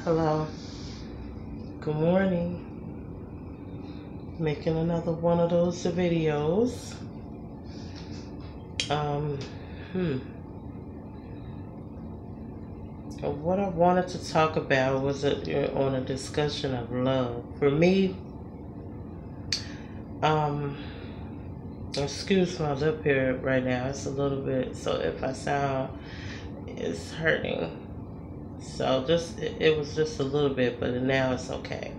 Hello. Good morning. Making another one of those videos. Um, hmm. What I wanted to talk about was on a discussion of love. For me, um, excuse my lip here right now. It's a little bit, so if I sound, it's hurting. So it was just a little bit, but now it's okay.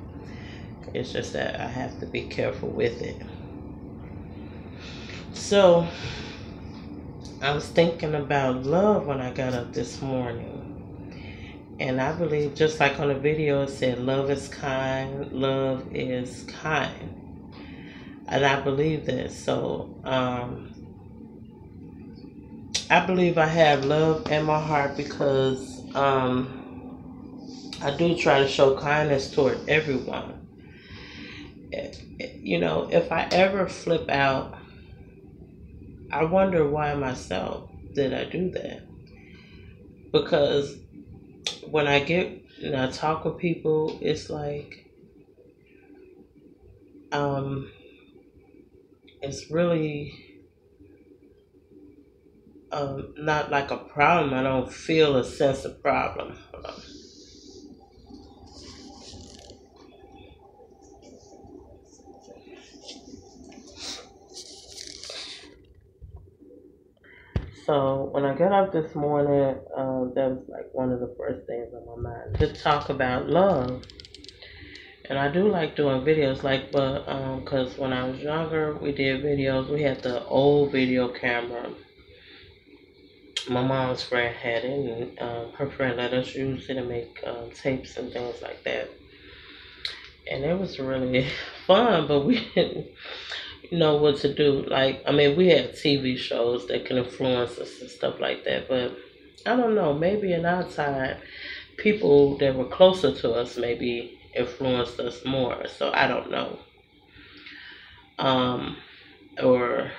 It's just that I have to be careful with it. So, I was thinking about love when I got up this morning. And I believe, just like on the video, it said, love is kind, love is kind. And I believe that. So, I believe I have love in my heart because I do try to show kindness toward everyone. You know, if I ever flip out, I wonder why myself did I do that. Because when I get and I talk with people, it's like it's really not like a problem. I don't feel a sense of problem. Hold on. So when I got up this morning, that was like one of the first things on my mind to talk about love. And I do like doing videos, like, but because when I was younger, we did videos. We had the old video camera. My mom's friend had it, and her friend let us use it to make tapes and things like that. And it was really fun, but we didn't know what to do. Like, I mean, we had TV shows that can influence us and stuff like that, but I don't know, maybe in our time, people that were closer to us maybe influenced us more. So I don't know. Um, or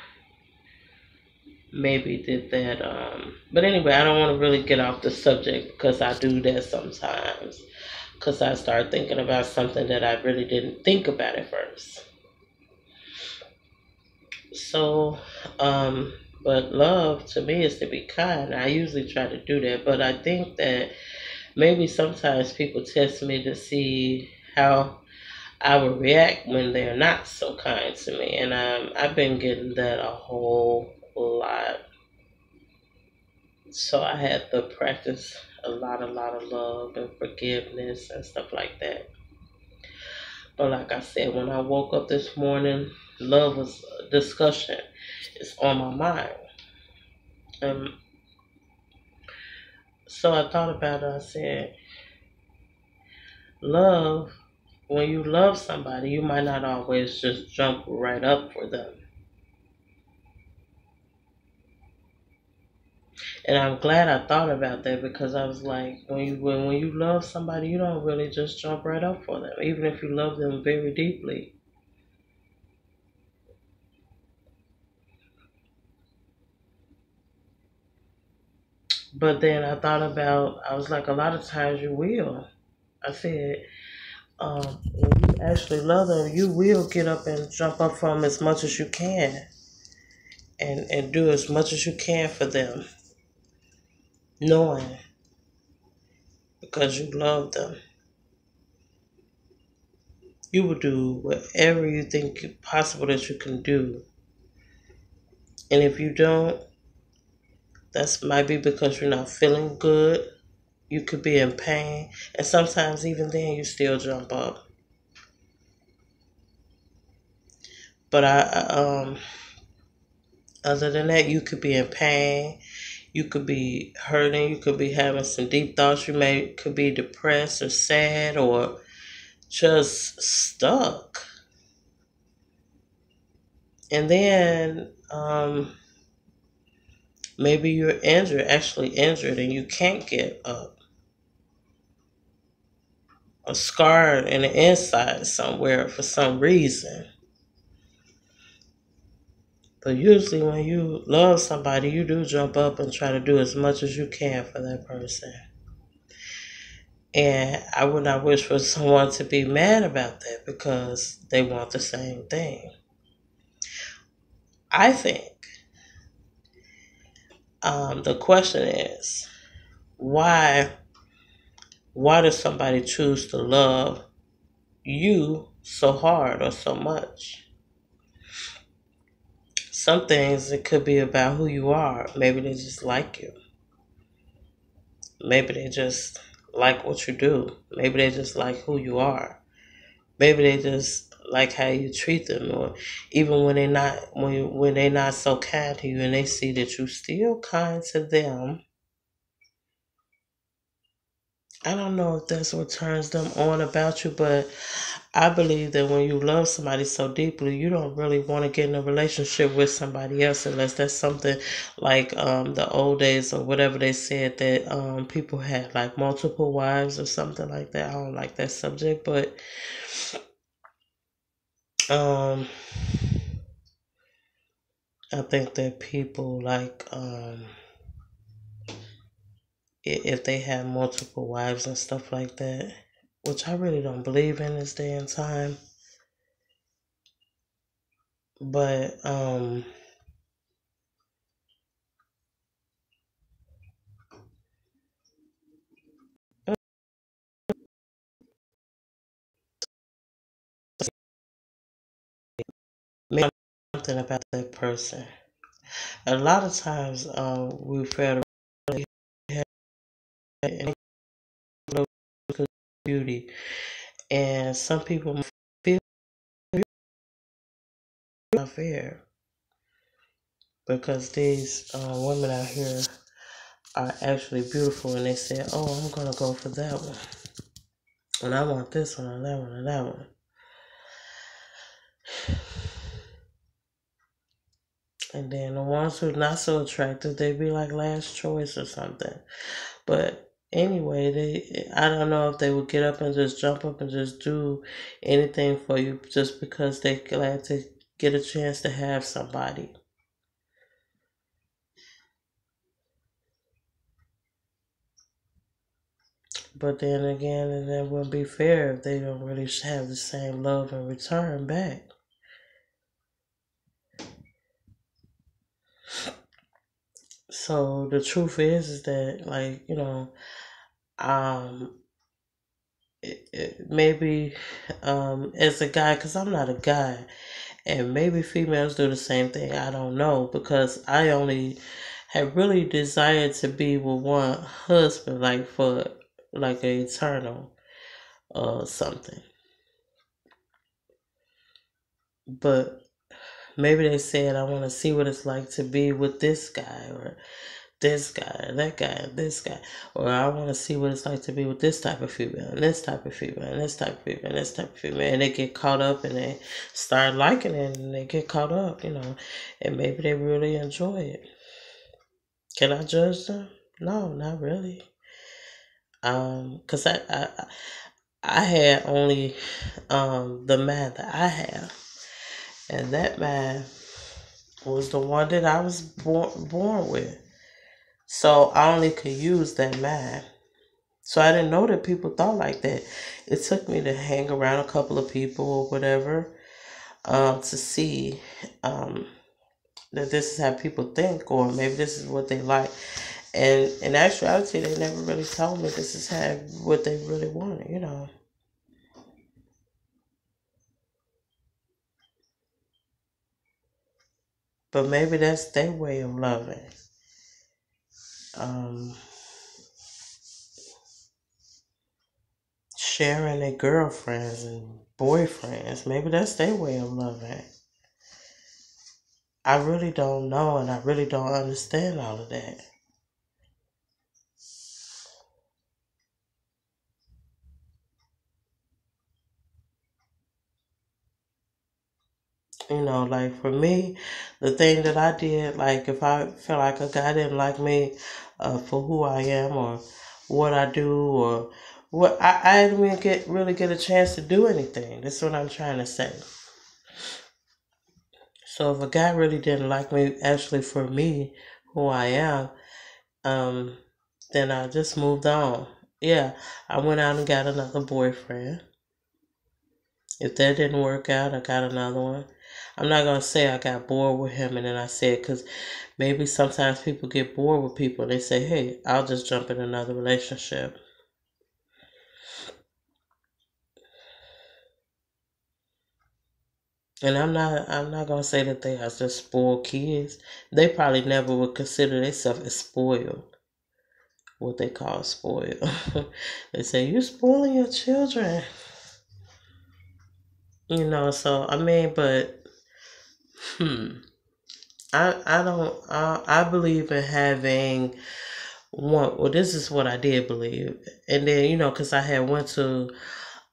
maybe did that. But anyway, I don't want to really get off the subject because I do that sometimes. Because I start thinking about something that I really didn't think about at first. So, but love to me is to be kind. I usually try to do that, but I think that maybe sometimes people test me to see how I would react when they're not so kind to me, and I've been getting that a whole lot. So I had to practice a lot of love and forgiveness and stuff like that. But like I said, when I woke up this morning, love was a discussion. It's on my mind. Um, so I thought about it. I said, love, when you love somebody, you might not always just jump right up for them. And I'm glad I thought about that because I was like, when you love somebody, you don't really just jump right up for them, even if you love them very deeply. But then I thought about, I was like, a lot of times you will. I said, when you actually love them, you will get up and jump up for them as much as you can, and do as much as you can for them, knowing because you love them. You will do whatever you think possible that you can do. And if you don't, that's might be because you're not feeling good. You could be in pain. And sometimes even then you still jump up. But other than that, you could be in pain. You could be hurting. You could be having some deep thoughts. Could be depressed or sad or just stuck. And then maybe you're injured, actually injured, and you can't get up. Or scarred in the inside somewhere for some reason. But usually when you love somebody, you do jump up and try to do as much as you can for that person. And I would not wish for someone to be mad about that because they want the same thing. I think the question is why why does somebody choose to love you so hard or so much? Some things it could be about who you are. Maybe they just like you. Maybe they just like what you do. Maybe they just like who you are. Maybe they just like how you treat them, or even when they not so kind to you, and they see that you still kind to them. I don't know if that's what turns them on about you, but I believe that when you love somebody so deeply, you don't really want to get in a relationship with somebody else unless that's something like the old days or whatever they said that people had like multiple wives or something like that. I don't like that subject, but um, I think that people like if they have multiple wives and stuff like that, which I really don't believe in this day and time, but maybe something about that person. A lot of times, we fail to really have beauty, and some people feel not fair because these women out here are actually beautiful, and they say, "Oh, I'm gonna go for that one, and I want this one, and that one, and that one." And then the ones who are not so attractive, they be like last choice or something. But anyway, I don't know if they would get up and just jump up and just do anything for you just because they glad to get a chance to have somebody. But then again, and that wouldn't be fair if they don't really have the same love in return back. So the truth is that, like, um, maybe as a guy, because I'm not a guy, and maybe females do the same thing. I don't know because I only have really desired to be with one husband, like for like an eternal something. But maybe they said I want to see what it's like to be with this guy or this guy, that guy, this guy, or I want to see what it's like to be with this type of female, and this type of female, and this type of female, and this type of female, and they get caught up and they start liking it, and they get caught up, and maybe they really enjoy it. Can I judge them? No, not really. 'Cause I had only the man that I have, and that man was the one that I was born with. So I only could use that man. So I didn't know that people thought like that. It took me to hang around a couple of people or whatever to see that this is how people think, or maybe this is what they like. And in actuality, they never really told me this is how what they really wanted. But maybe that's their way of loving. Um, Sharing their girlfriends and boyfriends. Maybe that's their way of loving. I really don't know, and I really don't understand all of that. Like for me, the thing that I did, like if I felt like a guy didn't like me for who I am or what I do or what I didn't really get a chance to do anything. That's what I'm trying to say. So if a guy really didn't like me, actually for me, who I am, um, then I just moved on. Yeah, I went out and got another boyfriend. If that didn't work out, I got another one. I'm not going to say I got bored with him and then I said, because maybe sometimes people get bored with people and they say, hey, I'll just jump in another relationship. And I'm not gonna say that they are just spoiled kids. They probably never would consider themselves as spoiled. What they call spoiled. They say you spoiling your children. So I mean, but hmm. I don't I believe in having one. Well, this is what I did believe. And then, because I had went to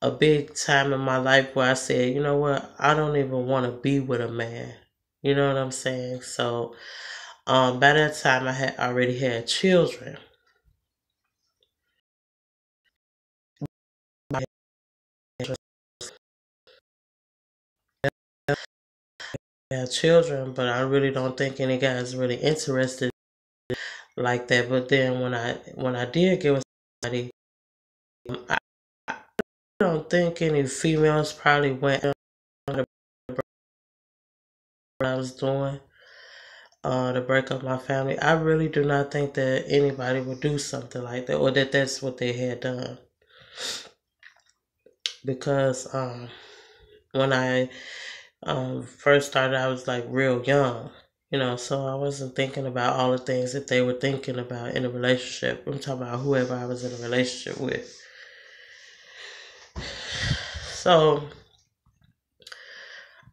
a big time in my life where I said, you know what, I don't even want to be with a man. You know what I'm saying? So by that time I had already had children. I had children, but I really don't think any guy is really interested like that. But then when I did get with somebody, I don't think any females probably went on the what I was doing to break up my family. I really do not think that anybody would do something like that, or that that's what they had done. Because when I first started, I was like real young, so I wasn't thinking about all the things that they were thinking about in a relationship. I'm talking about whoever I was in a relationship with. So,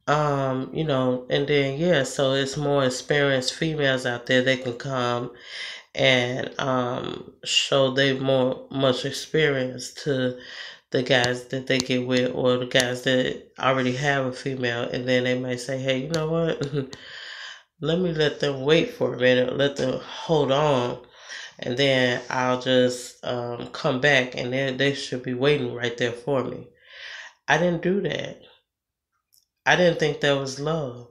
and then, yeah, so it's more experienced females out there that can come and show they much experience to the guys that they get with, or the guys that already have a female, and then they might say, hey, you know what, let me let them wait for a minute, let them hold on, and then I'll just come back, and then they should be waiting right there for me. I didn't do that. I didn't think that was love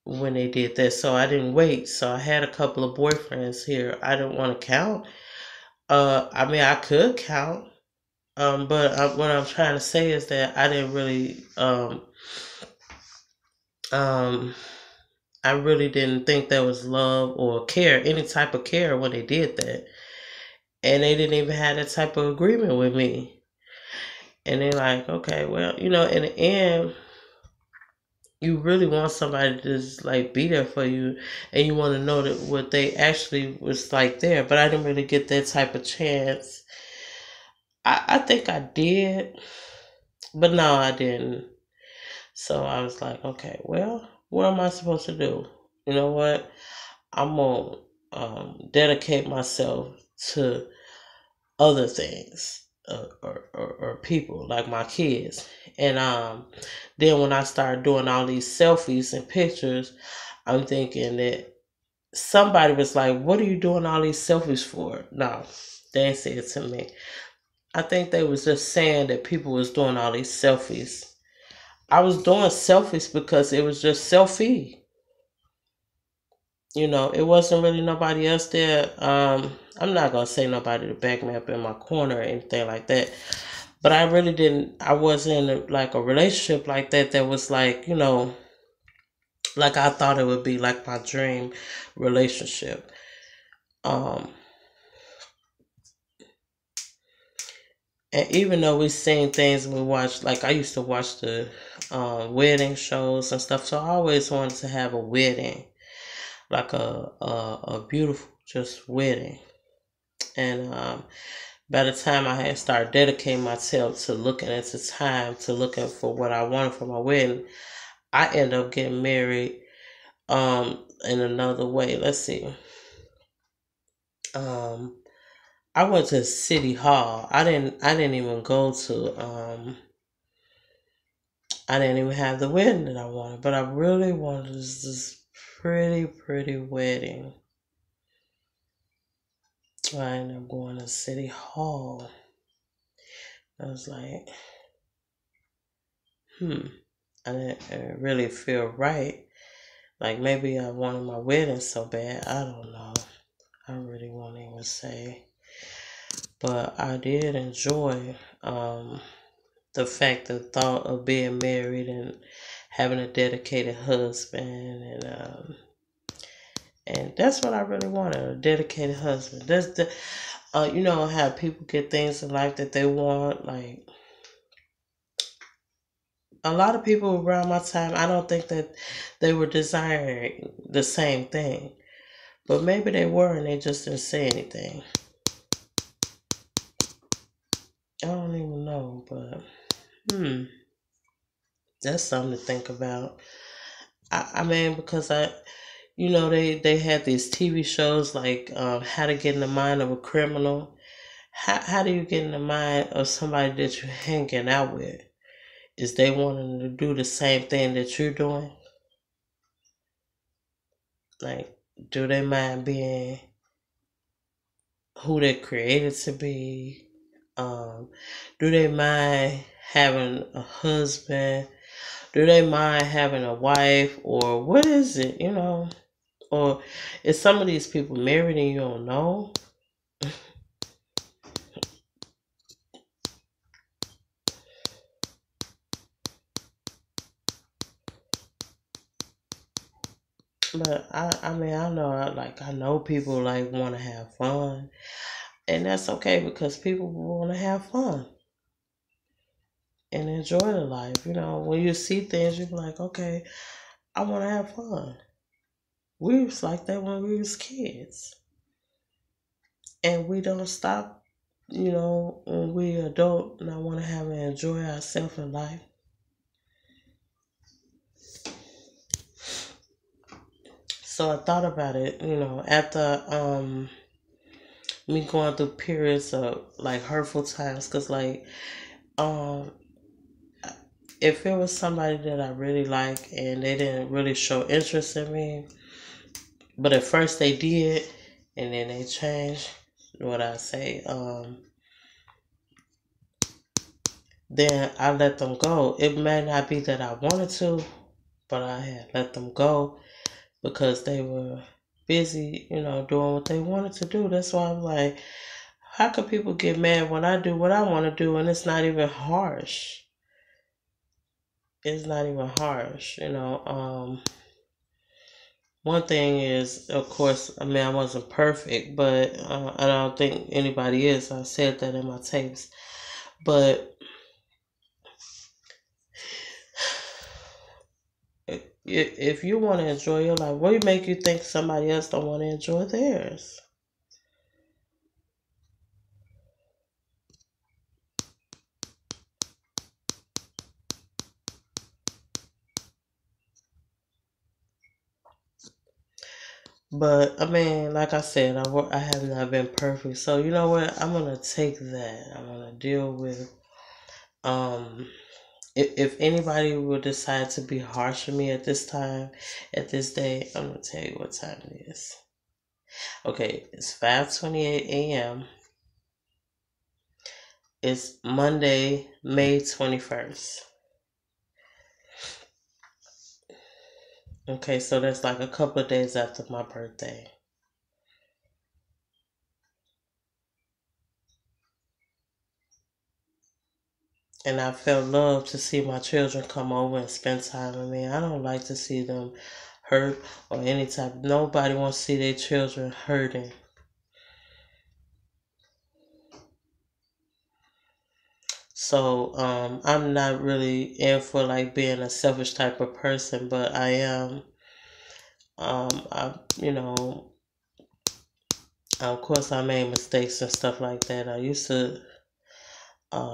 when they did that, so I didn't wait. So I had a couple of boyfriends here. I didn't want to count. I mean, I could count, but what I'm trying to say is that I didn't really, um, I really didn't think that was love or care, any type of care when they did that. And they didn't even have that type of agreement with me. And they're like, okay, well, in the end, you really want somebody to just like be there for you, and you want to know that what they actually was like there. But I didn't really get that type of chance. I think I did, but no, I didn't. So I was like, okay, well, what am I supposed to do? You know what? I'm gonna dedicate myself to other things, or people like my kids. And then when I started doing all these selfies and pictures, I'm thinking that somebody was like, what are you doing all these selfies for? No, they didn't say it to me. I think they was just saying that people was doing all these selfies. I was doing selfies because it was just selfie. It wasn't really nobody else there. I'm not gonna say nobody to back me up in my corner or anything like that. But I really didn't. I wasn't in like a relationship like that. That was like, like I thought it would be like my dream relationship. Um, and even though we seen things and we watched, like I used to watch the wedding shows and stuff, so I always wanted to have a wedding, like a beautiful just wedding. And by the time I had started dedicating myself to looking at the time, to looking for what I wanted for my wedding, I ended up getting married in another way. Let's see. Um, I went to City Hall. I didn't even go to I didn't even have the wedding that I wanted, but I really wanted this pretty, pretty wedding. So I ended up going to City Hall. I was like, I didn't really feel right. Like maybe I wanted my wedding so bad. I don't know. I really won't even say. But I did enjoy the fact, the thought of being married and having a dedicated husband, and that's what I really wanted, a dedicated husband. That's the you know how people get things in life that they want. Like a lot of people around my time, I don't think that they were desiring the same thing, but maybe they were and they just didn't say anything. I don't even know, but that's something to think about. I mean, because they had these TV shows like How to Get in the Mind of a Criminal. How do you get in the mind of somebody that you're hanging out with? Is they wanting to do the same thing that you're doing? Like, do they mind being who they're created to be? Do they mind having a husband? Do they mind having a wife? Or what is it, Or is some of these people married and you don't know? But I mean, I know people like want to have fun, and that's okay because people want to have fun and enjoy the life. When you see things, you're like, okay, I want to have fun. We was like that when we was kids, and we don't stop. When we adult and I want to have and enjoy ourselves in life. So I thought about it, after me going through periods of like hurtful times, because like um if it was somebody that I really like and they didn't really show interest in me, but at first they did and then they changed, what I say, then I let them go. It may not be that I wanted to, but I had let them go because they were busy, doing what they wanted to do. That's why I'm like, how can people get mad when I do what I want to do and it's not even harsh? It's not even harsh. One thing is, of course, I mean, I wasn't perfect, but I don't think anybody is. I said that in my tapes. But if you want to enjoy your life, what make you think somebody else don't want to enjoy theirs? But I mean, like I said, I have not been perfect. So you know what? I'm gonna take that. I'm gonna deal with um if anybody will decide to be harsh on me at this time, at this day, I'm gonna tell you what time it is. Okay, it's 5:28 a.m. It's Monday, May 21st. Okay, so that's like a couple of days after my birthday. And I felt love to see my children come over and spend time with me. I don't like to see them hurt or any type. Nobody wants to see their children hurting. So I'm not really in for like being a selfish type of person, but I am. I of course I made mistakes and stuff like that. I used to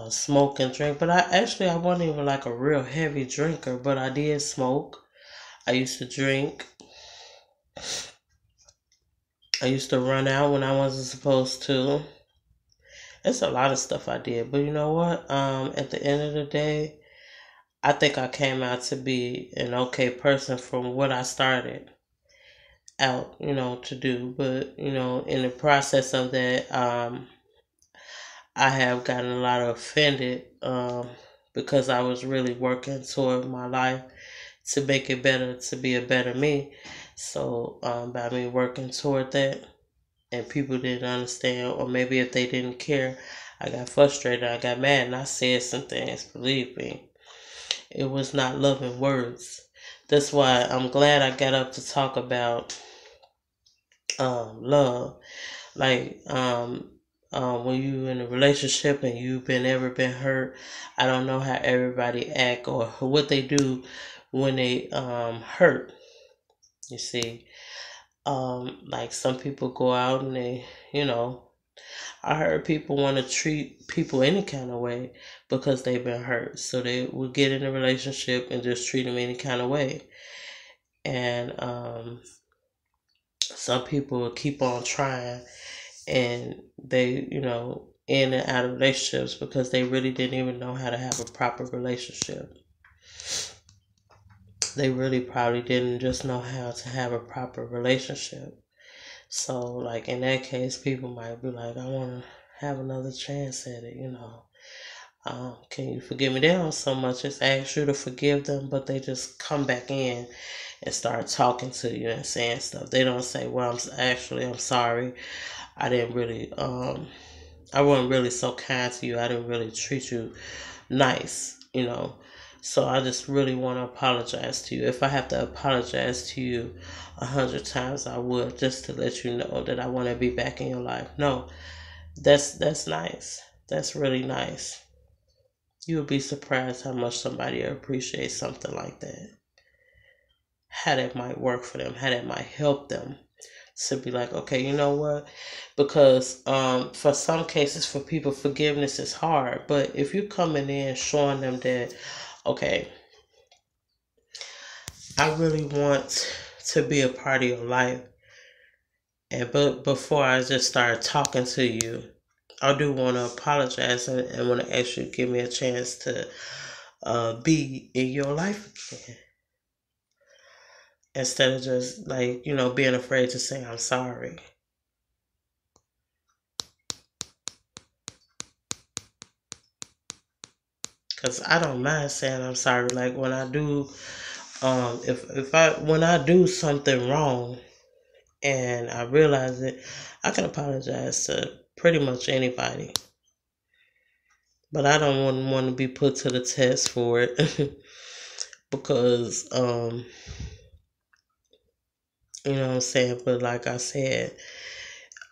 smoke and drink, but I wasn't even like a real heavy drinker, but I did smoke. I used to drink. I used to run out when I wasn't supposed to. It's a lot of stuff I did, but you know what? At the end of the day, I think I came out to be an okay person from what I started out, to do. But in the process of that, I have gotten a lot offended because I was really working toward my life to make it better, to be a better me. So by me working toward that and people didn't understand, or maybe if they didn't care, I got frustrated, I got mad, and I said some things. Believe me, it was not loving words. That's why I'm glad I got up to talk about love. Like when you in a relationship and you've been hurt, I don't know how everybody act or what they do when they hurt. You see, like some people go out and they, I heard people want to treat people any kind of way because they've been hurt. So they will get in a relationship and just treat them any kind of way. And some people will keep on trying, and they, in and out of relationships because they really didn't even know how to have a proper relationship. They really probably didn't just know how to have a proper relationship. So, like in that case, people might be like, I want to have another chance at it, can you forgive me? They don't so much as ask you to forgive them, but they just come back in and start talking to you and saying stuff. They don't say, well, I'm sorry. I didn't really, I wasn't really so kind to you. I didn't really treat you nice, So I just really want to apologize to you. If I have to apologize to you 100 times, I would, just to let you know that I want to be back in your life. No, that's nice. That's really nice. You would be surprised how much somebody appreciates something like that. How that might work for them, how that might help them to be like, okay, you know what? Because for some cases, for people, forgiveness is hard. But if you're coming in showing them that, okay, I really want to be a part of your life, but before I just start talking to you, I do want to apologize and want to ask you to give me a chance to be in your life again. Instead of just like, being afraid to say I'm sorry. Cause I don't mind saying I'm sorry. Like when I do, when I do something wrong and I realize it, I can apologize to pretty much anybody. But I don't want to be put to the test for it because, you know what I'm saying. But like I said,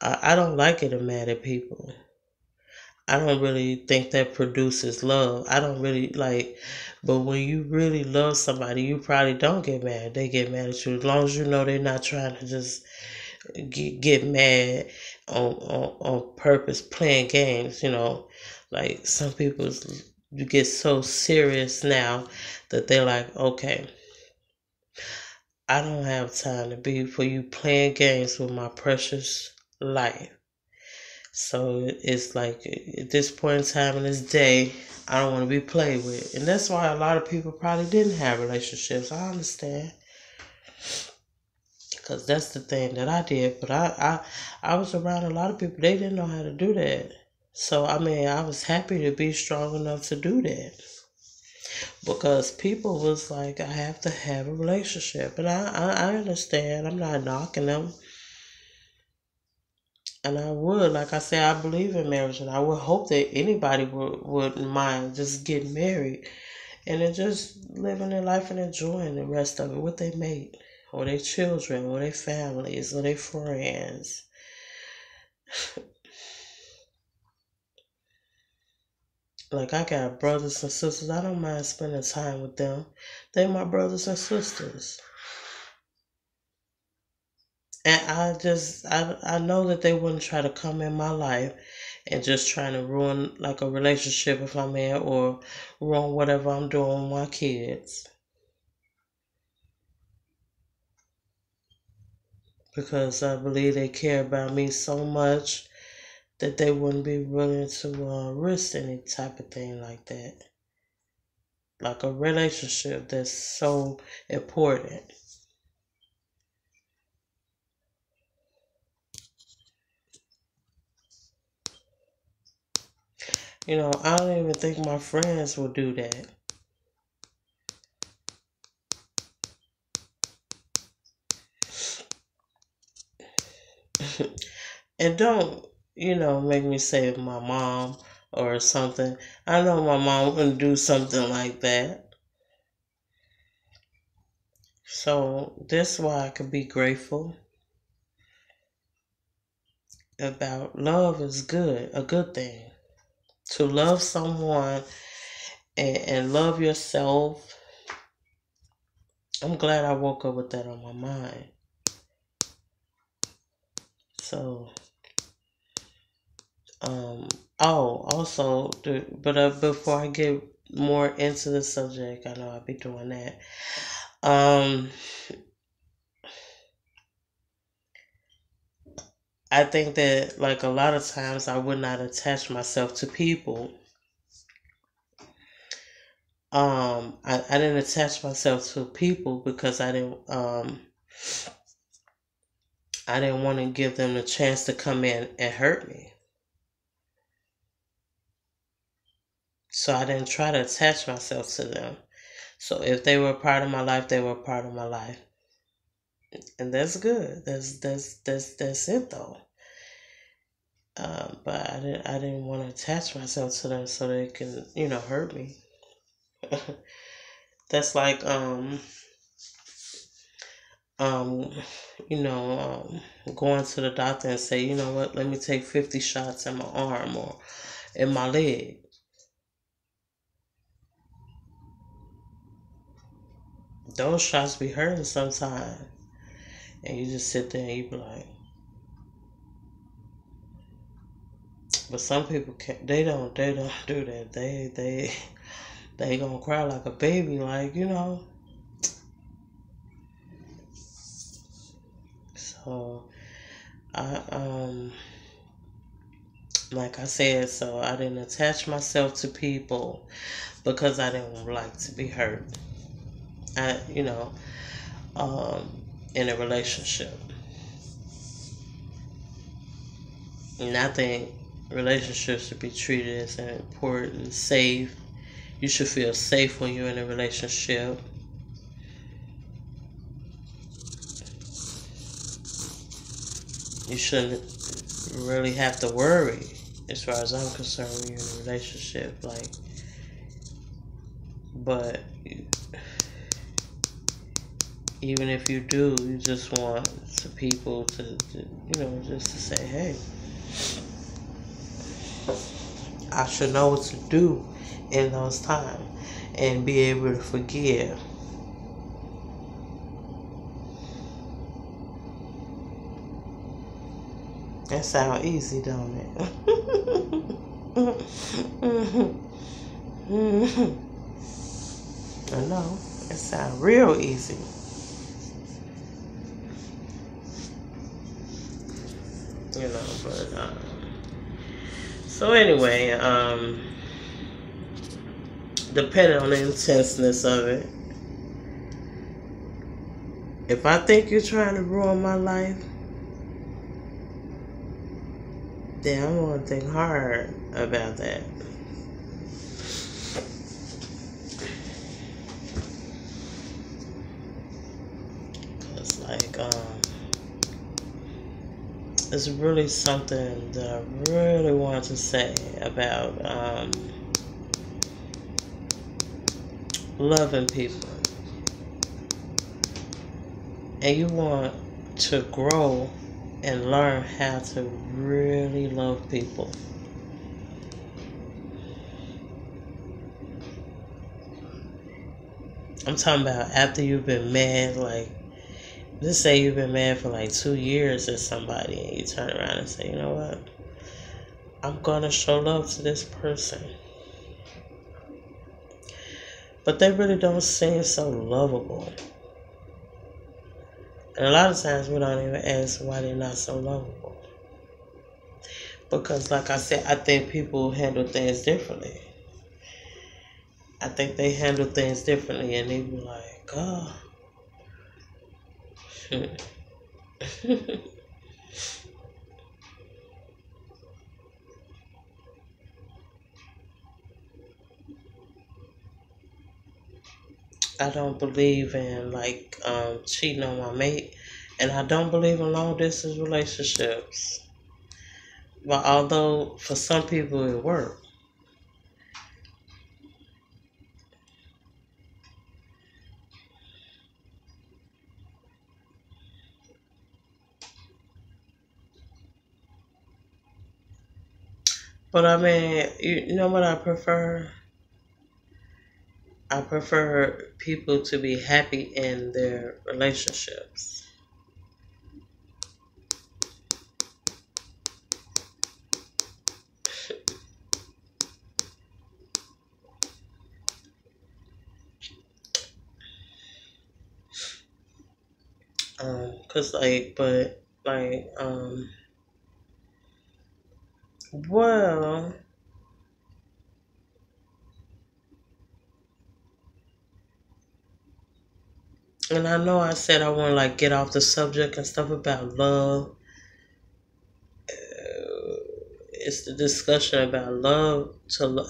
I don't like getting mad at people. I don't really think that produces love. I don't really like, but when you really love somebody, you probably don't get mad. They get mad at you as long as you know they're not trying to just get mad on purpose, playing games. Like some people, you get so serious now that they're like, okay, I don't have time to be for you playing games with my precious life. So it's like at this point in time in this day, I don't want to be played with. And that's why a lot of people probably didn't have relationships. I understand. Because that's the thing that I did. But I was around a lot of people. They didn't know how to do that. So, I mean, I was happy to be strong enough to do that. Because people was like, I have to have a relationship. And I understand. I'm not knocking them. And I would, like I said, I believe in marriage, and I would hope that anybody wouldn't mind just getting married and then just living their life and enjoying the rest of it, what they mate, or their children, or their families, or their friends. Like I got brothers and sisters, I don't mind spending time with them. They my brothers and sisters. And I know that they wouldn't try to come in my life and just trying to ruin like a relationship if I'm in, or ruin whatever I'm doing with my kids. Because I believe they care about me so much that they wouldn't be willing to risk any type of thing like that. Like a relationship that's so important. I don't even think my friends will do that. And don't, make me say my mom or something. I know my mom wouldn't do something like that. So that's why I could be grateful about love is good, a good thing. To love someone and love yourself. I'm glad I woke up with that on my mind. So, also, before I get more into the subject, I know I'll be doing that. I think that like a lot of times I would not attach myself to people. I didn't attach myself to people because I didn't want to give them the chance to come in and hurt me. So I didn't try to attach myself to them. So if they were a part of my life, they were a part of my life. And that's good. That's it though. But I didn't want to attach myself to them so they can, hurt me. That's like um, going to the doctor and say, you know what, let me take 50 shots in my arm or in my leg. Those shots be hurting sometimes. And you just sit there and you be like, but some people can't, they don't do that. They gonna cry like a baby, like, So I like I said, so I didn't attach myself to people because I didn't like to be hurt. I in a relationship. And I think relationships should be treated as important, safe. You should feel safe when you're in a relationship. You shouldn't really have to worry, as far as I'm concerned, when you're in a relationship. But even if you do, you just want the people to just to say, hey, I should know what to do in those times and be able to forgive. That sounds easy, don't it? I know. It sounds real easy. But so anyway, depending on the intenseness of it, if I think you're trying to ruin my life, then I'm gonna think hard about that. Cause it's really something that I really want to say about loving people. And you want to grow and learn how to really love people. I'm talking about after you've been mad, like, let's say you've been mad for like 2 years at somebody and you turn around and say, you know what? I'm gonna show love to this person. But they really don't seem so lovable. And a lot of times we don't even ask why they're not so lovable. Because like I said, I think people handle things differently. I think they handle things differently and they be like, oh. I don't believe in cheating on my mate, and I don't believe in long distance relationships. But although for some people it worked. But I mean, you know what I prefer? I prefer people to be happy in their relationships. Cause like, but like, well, and I know I said I want to like get off the subject and stuff about love. It's the discussion about love to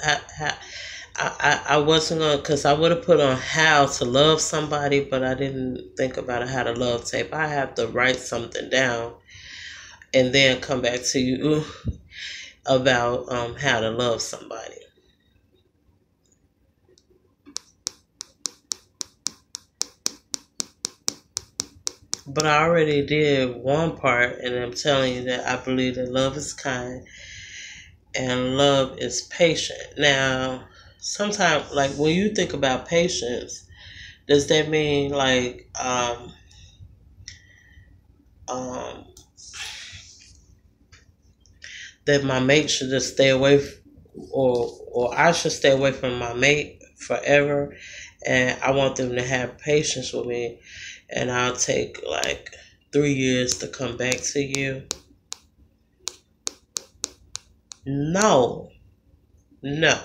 I wasn't gonna, cause I would have put on how to love somebody, but I didn't think about a how to love tape. I have to write something down and then come back to you about how to love somebody. But I already did one part, and I'm telling you that I believe that love is kind and love is patient. Now, sometimes, like when you think about patience, does that mean like um, that my mate should just stay away, or I should stay away from my mate forever, and I want them to have patience with me, and I'll take like 3 years to come back to you? No, no.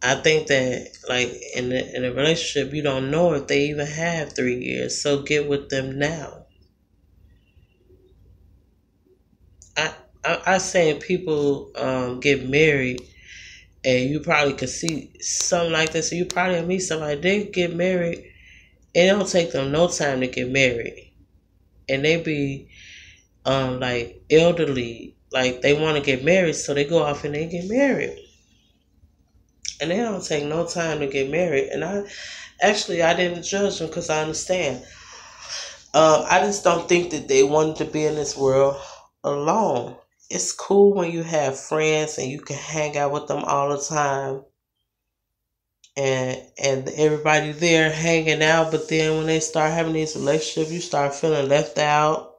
I think that like in a relationship, you don't know if they even have 3 years, so get with them now. I saying people get married, and you probably could see something like this. So you probably meet somebody, they get married. It don't take them no time to get married, and they be like elderly, like they want to get married, so they go off and they get married, and they don't take no time to get married. And I didn't judge them because I understand. I just don't think that they wanted to be in this world alone. It's cool when you have friends and you can hang out with them all the time, and everybody there hanging out. But then when they start having these relationships, you start feeling left out.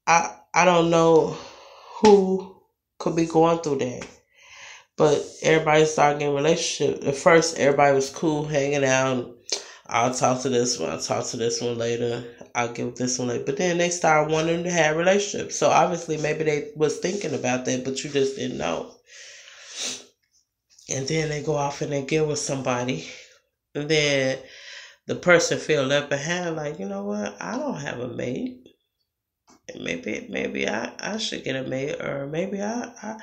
I don't know who could be going through that. But everybody started getting relationship. At first, everybody was cool, hanging out. I'll talk to this one. I'll talk to this one later. I'll give this one later. But then they started wanting to have relationships. So obviously, maybe they was thinking about that, but you just didn't know. And then they go off and they get with somebody, and then the person feel left behind. Like, you know what? I don't have a mate. Maybe I should get a mate, or maybe I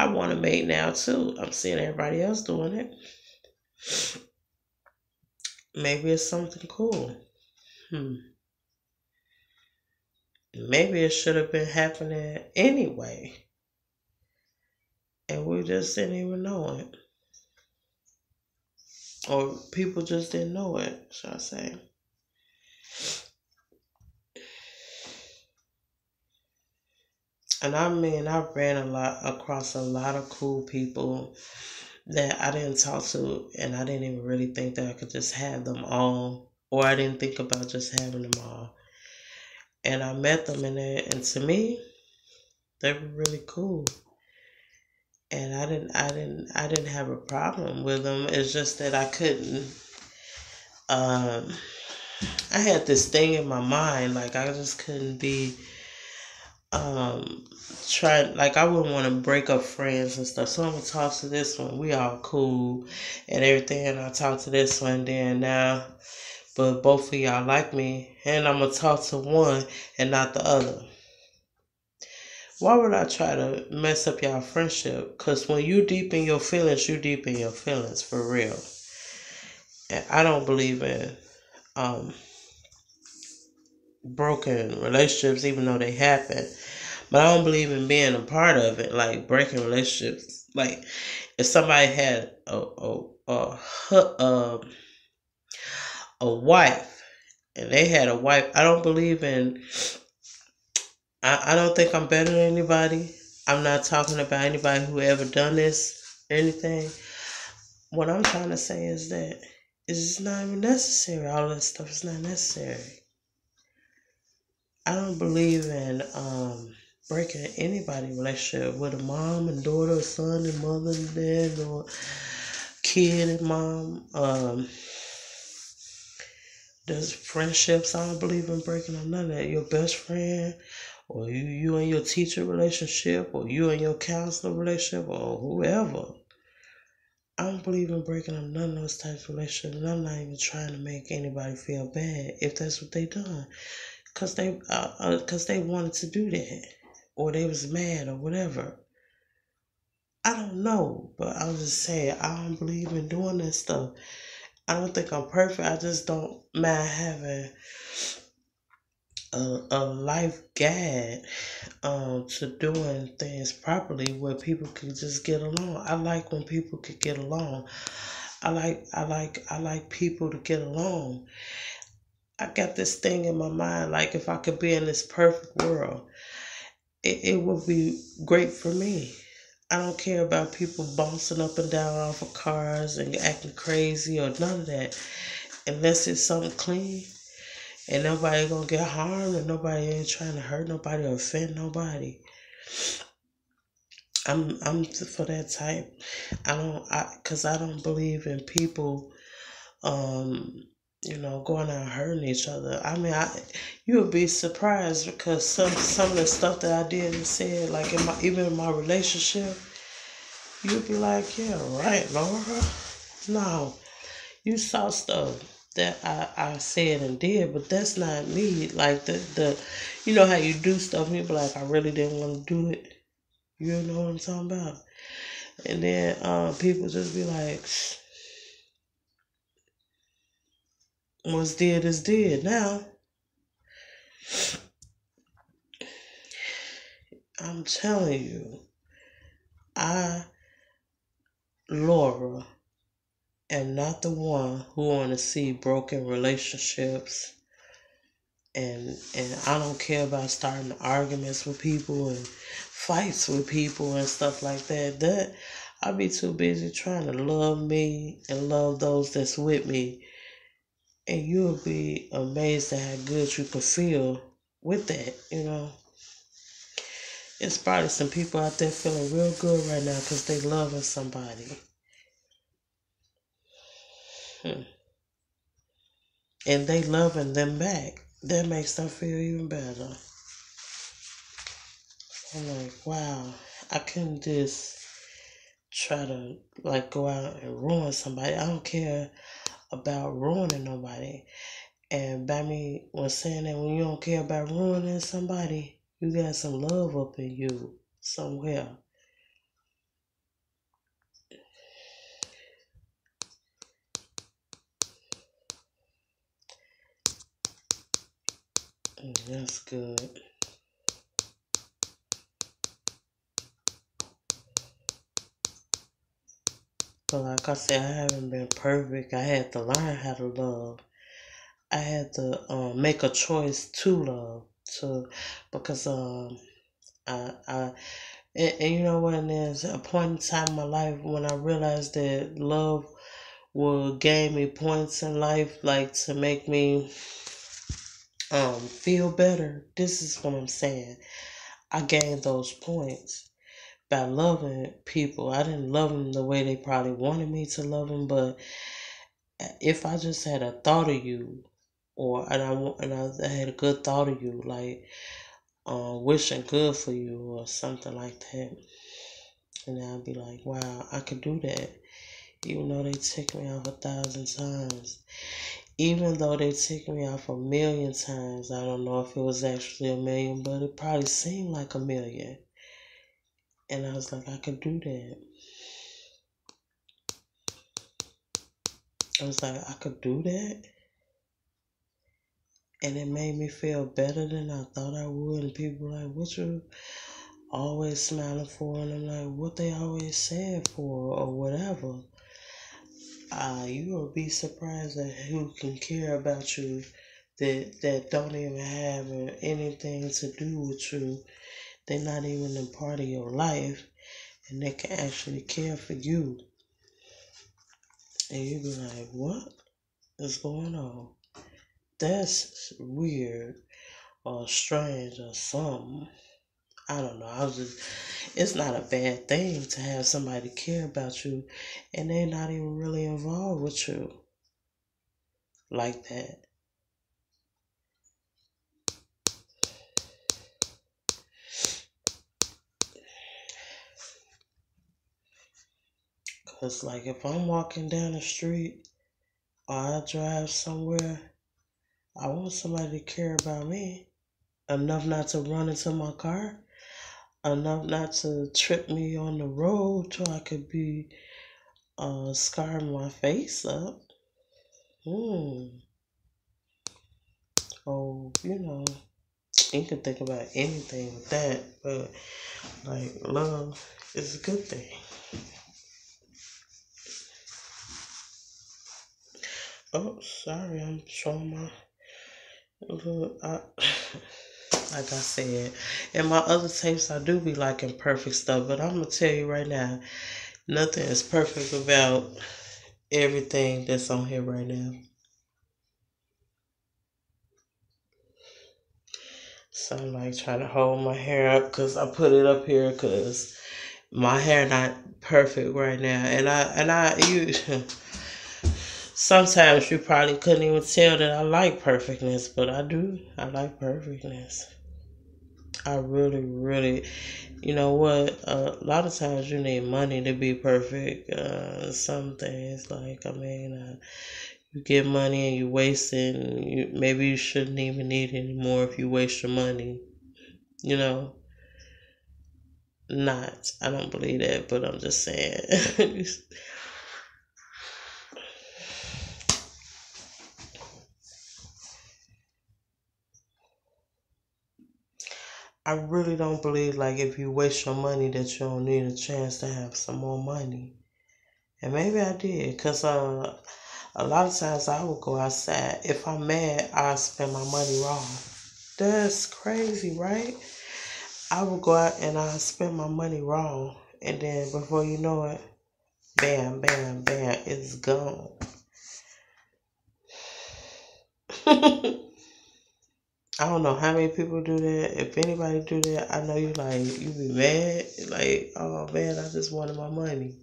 want a mate now too. I'm seeing everybody else doing it. Maybe it's something cool. Hmm. Maybe it should have been happening anyway, and we just didn't even know it, or people just didn't know it. Shall I say? And I mean, I ran a lot across a lot of cool people that I didn't talk to, and I didn't even really think that I could just have them all, or I didn't think about just having them all. And I met them, and to me, they were really cool. And I didn't have a problem with them. It's just that I couldn't. Um, I had this thing in my mind, like I just couldn't be um like I wouldn't want to break up friends and stuff. So I'm gonna talk to this one. We all cool and everything. And I talk to this one then now, but both of y'all like me, and I'm gonna talk to one and not the other. Why would I try to mess up y'all friendship? Cause when you deep in your feelings, you deep in your feelings for real. And I don't believe in um broken relationships, even though they happen. But I don't believe in being a part of it, like breaking relationships. Like if somebody had a wife and they had a wife, I don't believe in. I don't think I'm better than anybody. I'm not talking about anybody who ever done this or anything. What I'm trying to say is that it's not even necessary. All that stuff is not necessary. I don't believe in breaking anybody's relationship with a mom and daughter, son and mother and dad, or kid and mom. There's friendships. I don't believe in breaking up none of that. Your best friend, or you and your teacher relationship, or you and your counselor relationship, or whoever. I don't believe in breaking up none of those types of relationships, and I'm not even trying to make anybody feel bad if that's what they done, cause they wanted to do that, or they was mad or whatever. I don't know, but I was just saying I don't believe in doing that stuff. I don't think I'm perfect. I just don't mind having a life guide to doing things properly where people can just get along. I like when people can get along. I like people to get along. I got this thing in my mind, like if I could be in this perfect world, it would be great for me. I don't care about people bouncing up and down off of cars and acting crazy or none of that. Unless it's something clean and nobody gonna get harmed and nobody ain't trying to hurt nobody or offend nobody. I'm for that type. Cause I don't believe in people um going out hurting each other. I mean, you would be surprised because some of the stuff that I did and said, like even in my relationship, you'd be like, yeah, right, Laura. No, you saw stuff that I said and did, but that's not me. Like the you know how you do stuff and you be like, I really didn't want to do it. You know what I'm talking about? And then people just be like, what's dead is dead. Now, I'm telling you, I, Laura, am not the one who want to see broken relationships, and I don't care about starting arguments with people and fights with people and stuff like that. I'll be too busy trying to love me and love those that's with me, and you'll be amazed at how good you can feel with that. It's probably some people out there feeling real good right now because they loving somebody. Hmm. And they loving them back. That makes them feel even better. I'm like, wow, I couldn't just try to like go out and ruin somebody. I don't care about ruining nobody. And by me was saying that when you don't care about ruining somebody, you got some love up in you somewhere. That's good. But like I said, I haven't been perfect. I had to learn how to love. I had to make a choice to love, to because I and you know what, there's a point in time in my life when I realized that love will gain me points in life, like to make me feel better. This is what I'm saying. I gained those points by loving people. I didn't love them the way they probably wanted me to love them, but if I just had a thought of you, or and I had a good thought of you, like wishing good for you or something like that, and I'd be like, wow, I could do that, even though they tick me off 1,000 times. Even though they ticked me off 1,000,000 times, I don't know if it was actually 1,000,000, but it probably seemed like 1,000,000. And I was like, I could do that. I was like, I could do that. And it made me feel better than I thought I would. And people like, what you always smiling for? And I'm like, what they always saying for or whatever. You will be surprised at who can care about you that don't even have anything to do with you. They're not even a part of your life, and they can actually care for you. And you be like, what is going on? That's weird or strange or something. I don't know. It's not a bad thing to have somebody care about you and they're not even really involved with you like that. Because, like, if I'm walking down the street or I drive somewhere, I want somebody to care about me enough not to run into my car, enough not to trip me on the road so I could be scarring my face up. Oh, you can think about anything with that, but like love is a good thing. Oh, sorry, I'm showing my little. Like I said, in my other tapes, I do be liking perfect stuff, but I'm gonna tell you right now, nothing is perfect about everything that's on here right now. So I'm like trying to hold my hair up because I put it up here because my hair not perfect right now, you. Sometimes you probably couldn't even tell that I like perfectness, but I do. I like perfectness. I really, really, you know what? A lot of times you need money to be perfect. Some things, like, you get money and you waste it, and maybe you shouldn't even need it anymore if you waste your money. You know, not. I don't believe that, but I'm just saying. I really don't believe, like, if you waste your money that you don't need a chance to have some more money. And maybe I did, because a lot of times I would go outside. If I'm mad, I spend my money wrong. That's crazy, right? I would go out and I spend my money wrong. And then before you know it, bam, bam, bam, it's gone. I don't know how many people do that. If anybody do that, I know you be mad. Like, oh man, I just wanted my money.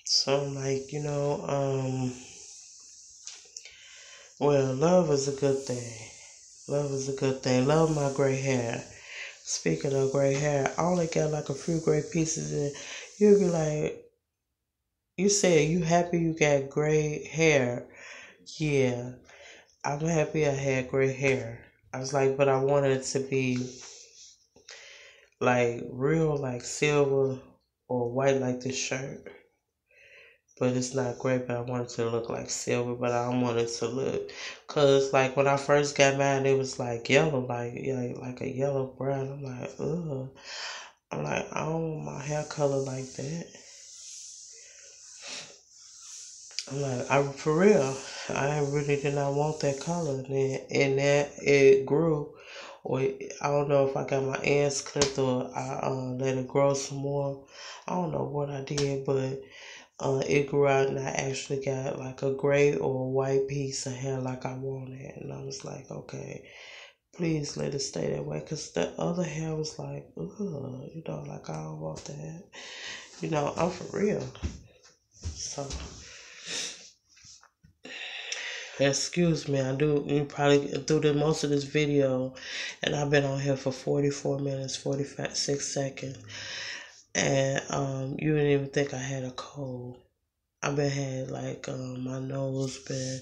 So I'm like, well, love is a good thing. Love is a good thing. Love my gray hair. Speaking of gray hair, I only got like a few gray pieces, and you'll be like, you said you happy you got gray hair. Yeah, I'm happy I had gray hair. I was like, but I wanted it to be like real, like silver or white, like this shirt. But it's not gray, but I want it to look like silver, but I don't want it to look, cause like when I first got mine, it was like yellow, like a yellow brown. I'm like, ugh. I'm like, I don't want my hair color like that. I'm like, for real, I really did not want that color, and that it grew, or I don't know if I got my ends clipped or I let it grow some more. I don't know what I did, but it grew out and I actually got like a gray or a white piece of hair like I wanted. And I was like, okay, please let it stay that way. Because the other hair was like, ugh, like I don't want that. I'm for real. So, excuse me, you probably through most of this video, and I've been on here for 44 minutes, 46 seconds. And you didn't even think I had a cold. I've been had like my nose been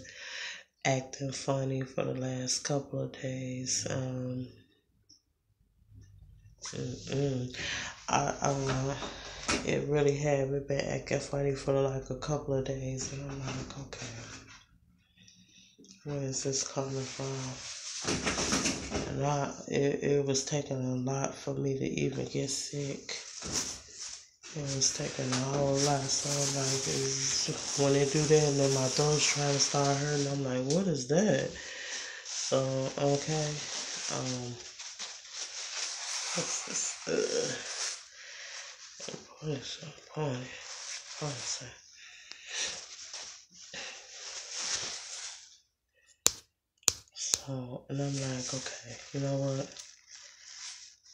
acting funny for the last couple of days. I don't know. It really had me been acting funny for like a couple of days, and I'm like, okay, where is this coming from? And it was taking a lot for me to even get sick. It was taking a whole lot, so I'm like, when they do that and then my throat's trying to start hurting, I'm like, what is that? So, okay, what's this? What is a pony? What is that? So, and I'm like, okay, you know what?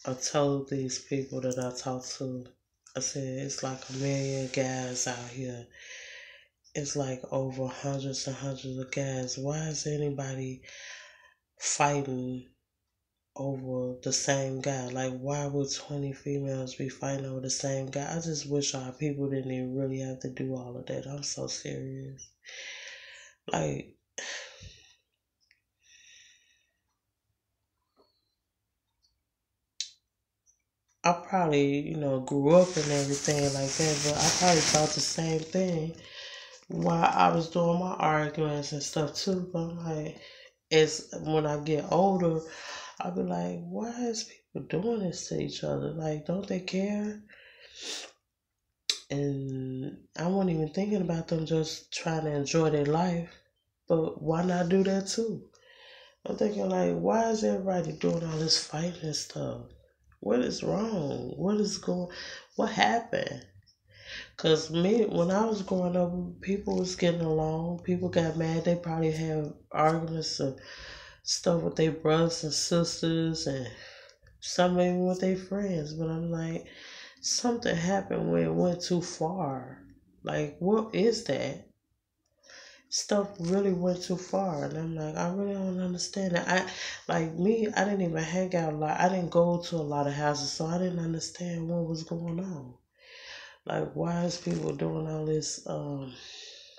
I told these people that I talked to, I said, it's like a million guys out here. It's like over hundreds and hundreds of guys. Why is anybody fighting over the same guy? Like, why would 20 females be fighting over the same guy? I just wish our people didn't even really have to do all of that. I'm so serious. Like, I probably, grew up and everything like that, but I probably thought the same thing while I was doing my arguments and stuff too. But I'm like, it's when I get older, I'll be like, why is people doing this to each other? Like, don't they care? And I wasn't even thinking about them just trying to enjoy their life. But why not do that too? I'm thinking like, why is everybody doing all this fighting and stuff? What is wrong? What happened? Cause me, when I was growing up, people was getting along. People got mad. They probably had arguments of stuff with their brothers and sisters, and some even with their friends. But I'm like, something happened where it went too far. Like, what is that? Stuff really went too far, and I'm like, I really don't understand it. I didn't even hang out a lot. I didn't go to a lot of houses, so I didn't understand what was going on. Like, why is people doing all this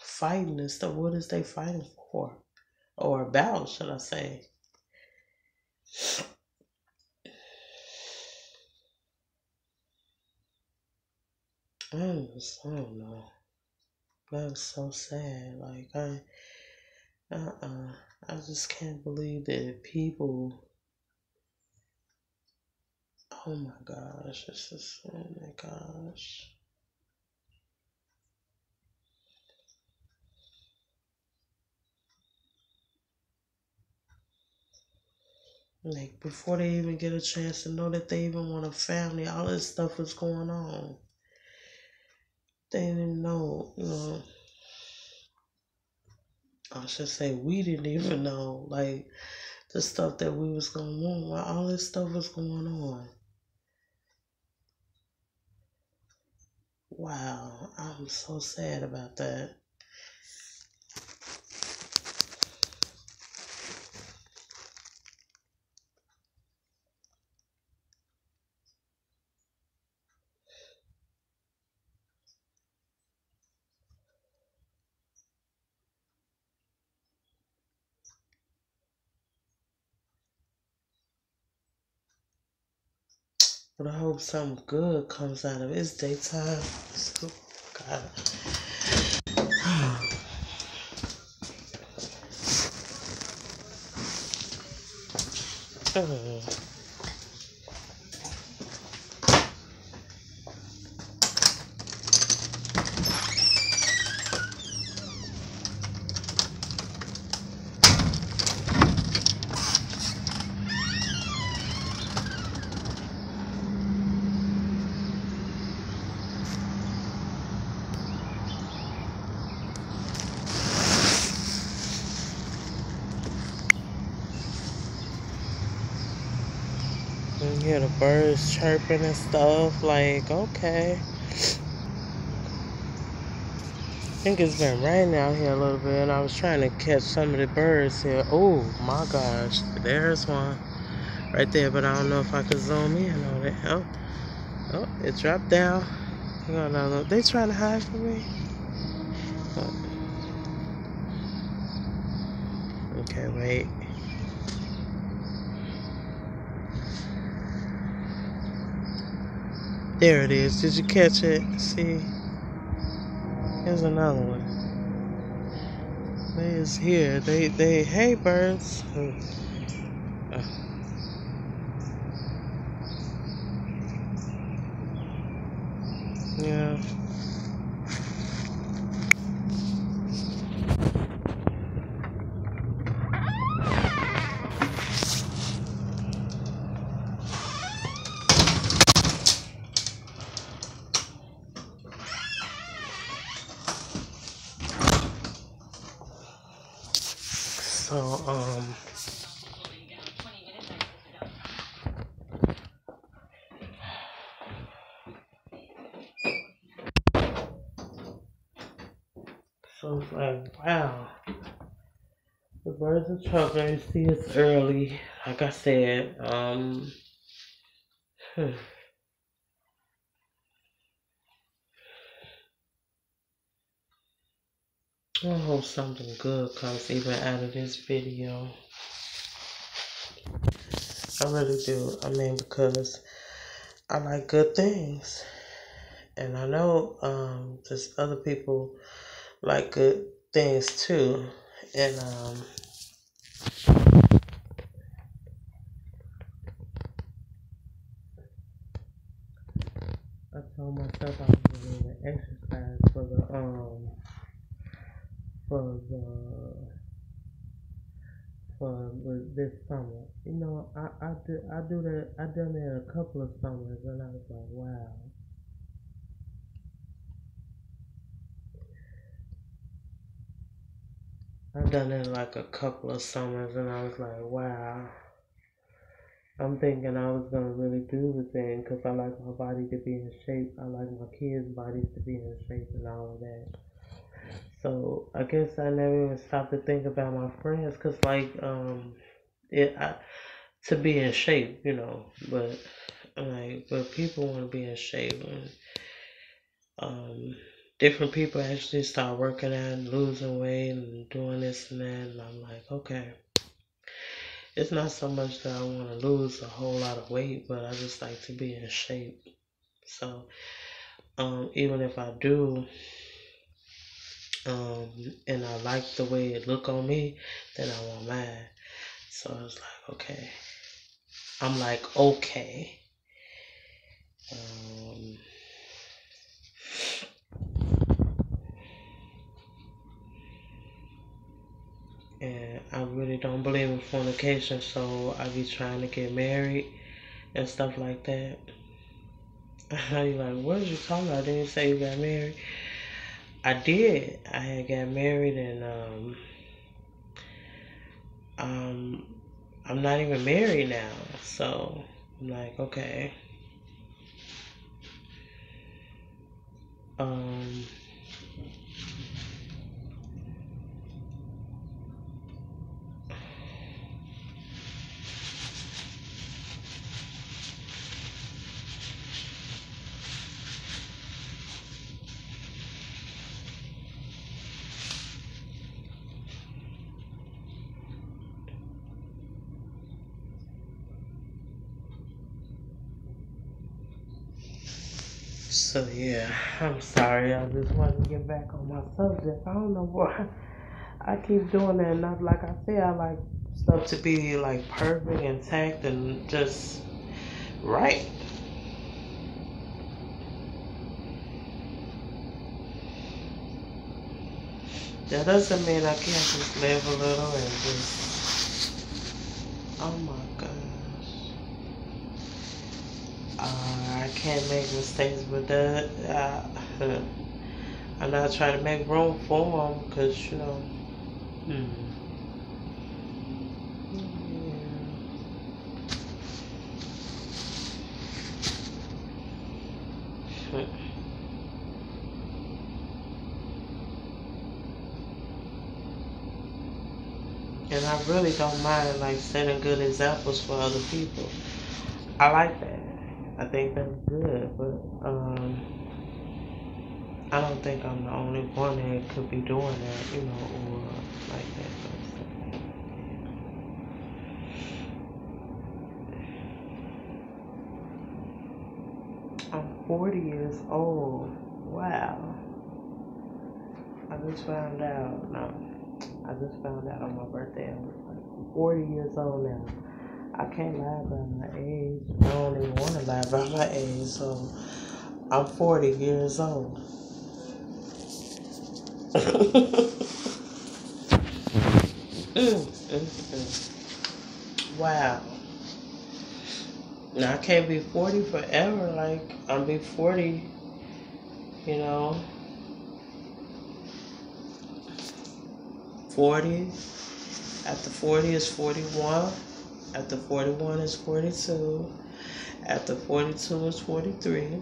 fighting and stuff? What is they fighting for? Or about, should I say? I don't know. That's so sad. Like, I just can't believe that people, oh my gosh, oh my gosh. Like, before they even get a chance to know that they even want a family, all this stuff is going on. They didn't know, I should say we didn't even know, like, the stuff that we was going to want while all this stuff was going on. Wow, I'm so sad about that. But I hope something good comes out of it. It's daytime. So, God. You hear the birds chirping and stuff. Like, okay. I think it's been raining out here a little bit, and I was trying to catch some of the birds here. Oh my gosh, there's one right there, but I don't know if I could zoom in on it. Oh, it dropped down. They trying to hide from me. Okay, wait. There it is. Did you catch it? See? Here's another one. They is here. Hey birds. Yeah. So it's like, wow. The birds are chirping. You see, it's early. Like I said, I hope something good comes even out of this video. I really do. I mean, because I like good things. And I know there's other people like good things too. And I told myself I was going to exercise for this summer. You know, I do that. I done that a couple of summers, and I was like, wow. I've done it like a couple of summers, and I was like, wow. I'm thinking I was gonna really do the thing because I like my body to be in shape. I like my kids' bodies to be in shape and all of that. So I guess I never even stopped to think about my friends because, like, to be in shape, you know. But but people want to be in shape, and different people actually start working out and losing weight and doing this and that, and I'm like, okay. It's not so much that I want to lose a whole lot of weight, but I just like to be in shape. So, even if I do, and I like the way it look on me, then I won't mind. So I was like, okay. I'm like, okay. And I really don't believe in fornication, so I be trying to get married and stuff like that. You like, what did you talking about? Didn't you say you got married? I did. I had got married, and I'm not even married now. So I'm like, okay. So yeah, I'm sorry. I just wanted to get back on my subject. I don't know why I keep doing that. Not like I said, I like stuff to be like perfect, intact, and just right. That doesn't mean I can't just live a little and just. Oh my gosh. I can't make mistakes, but I'm not trying to make room for them because, you know. And I really don't mind like setting good examples for other people. I like that. I think that's good, but I don't think I'm the only one that could be doing that, you know, or like that. I'm 40 years old. Wow. I just found out. No, I just found out on my birthday. I was like 40 years old now. I can't lie about my age. I don't even want to lie about my age. So I'm 40 years old. Wow. Now I can't be 40 forever. Like I'll be 40, you know, 40. After 40 is 41. After 41 is 42. After 42 is 43.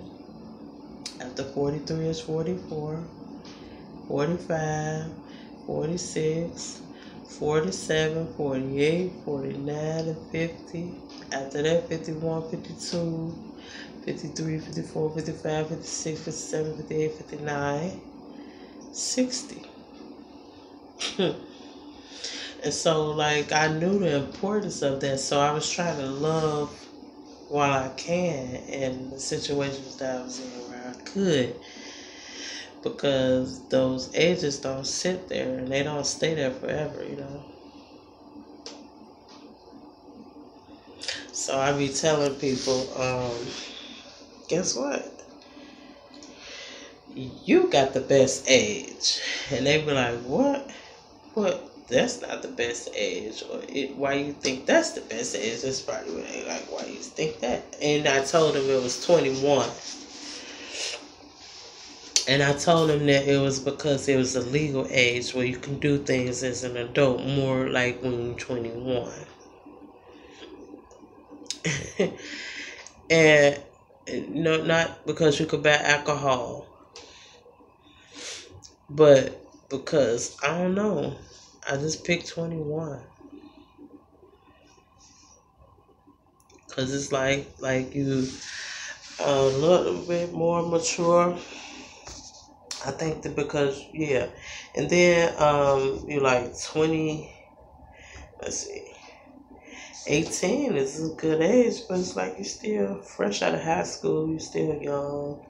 After 43 is 44. 45. 46. 47, 48, 49, and 50. After that, 51, 52, 53, 54, 55, 56, 57, 58, 59, 60. And so, like, I knew the importance of that, so I was trying to love while I can in the situations that I was in where I could. Because those ages don't sit there and they don't stay there forever, you know. So I be telling people, guess what? You got the best age. And they be like, what? What? That's not the best age. Or why you think that's the best age? That's probably what they like. Why you think that? And I told them it was 21. And I told him that it was because it was a legal age where you can do things as an adult, more like when you're 21. And no, not because you could buy alcohol, but because I don't know. I just picked 21 because it's like you a little bit more mature. I think that because yeah, and then you like 20. Let's see, 18 is a good age, but it's like you're still fresh out of high school. You're still young.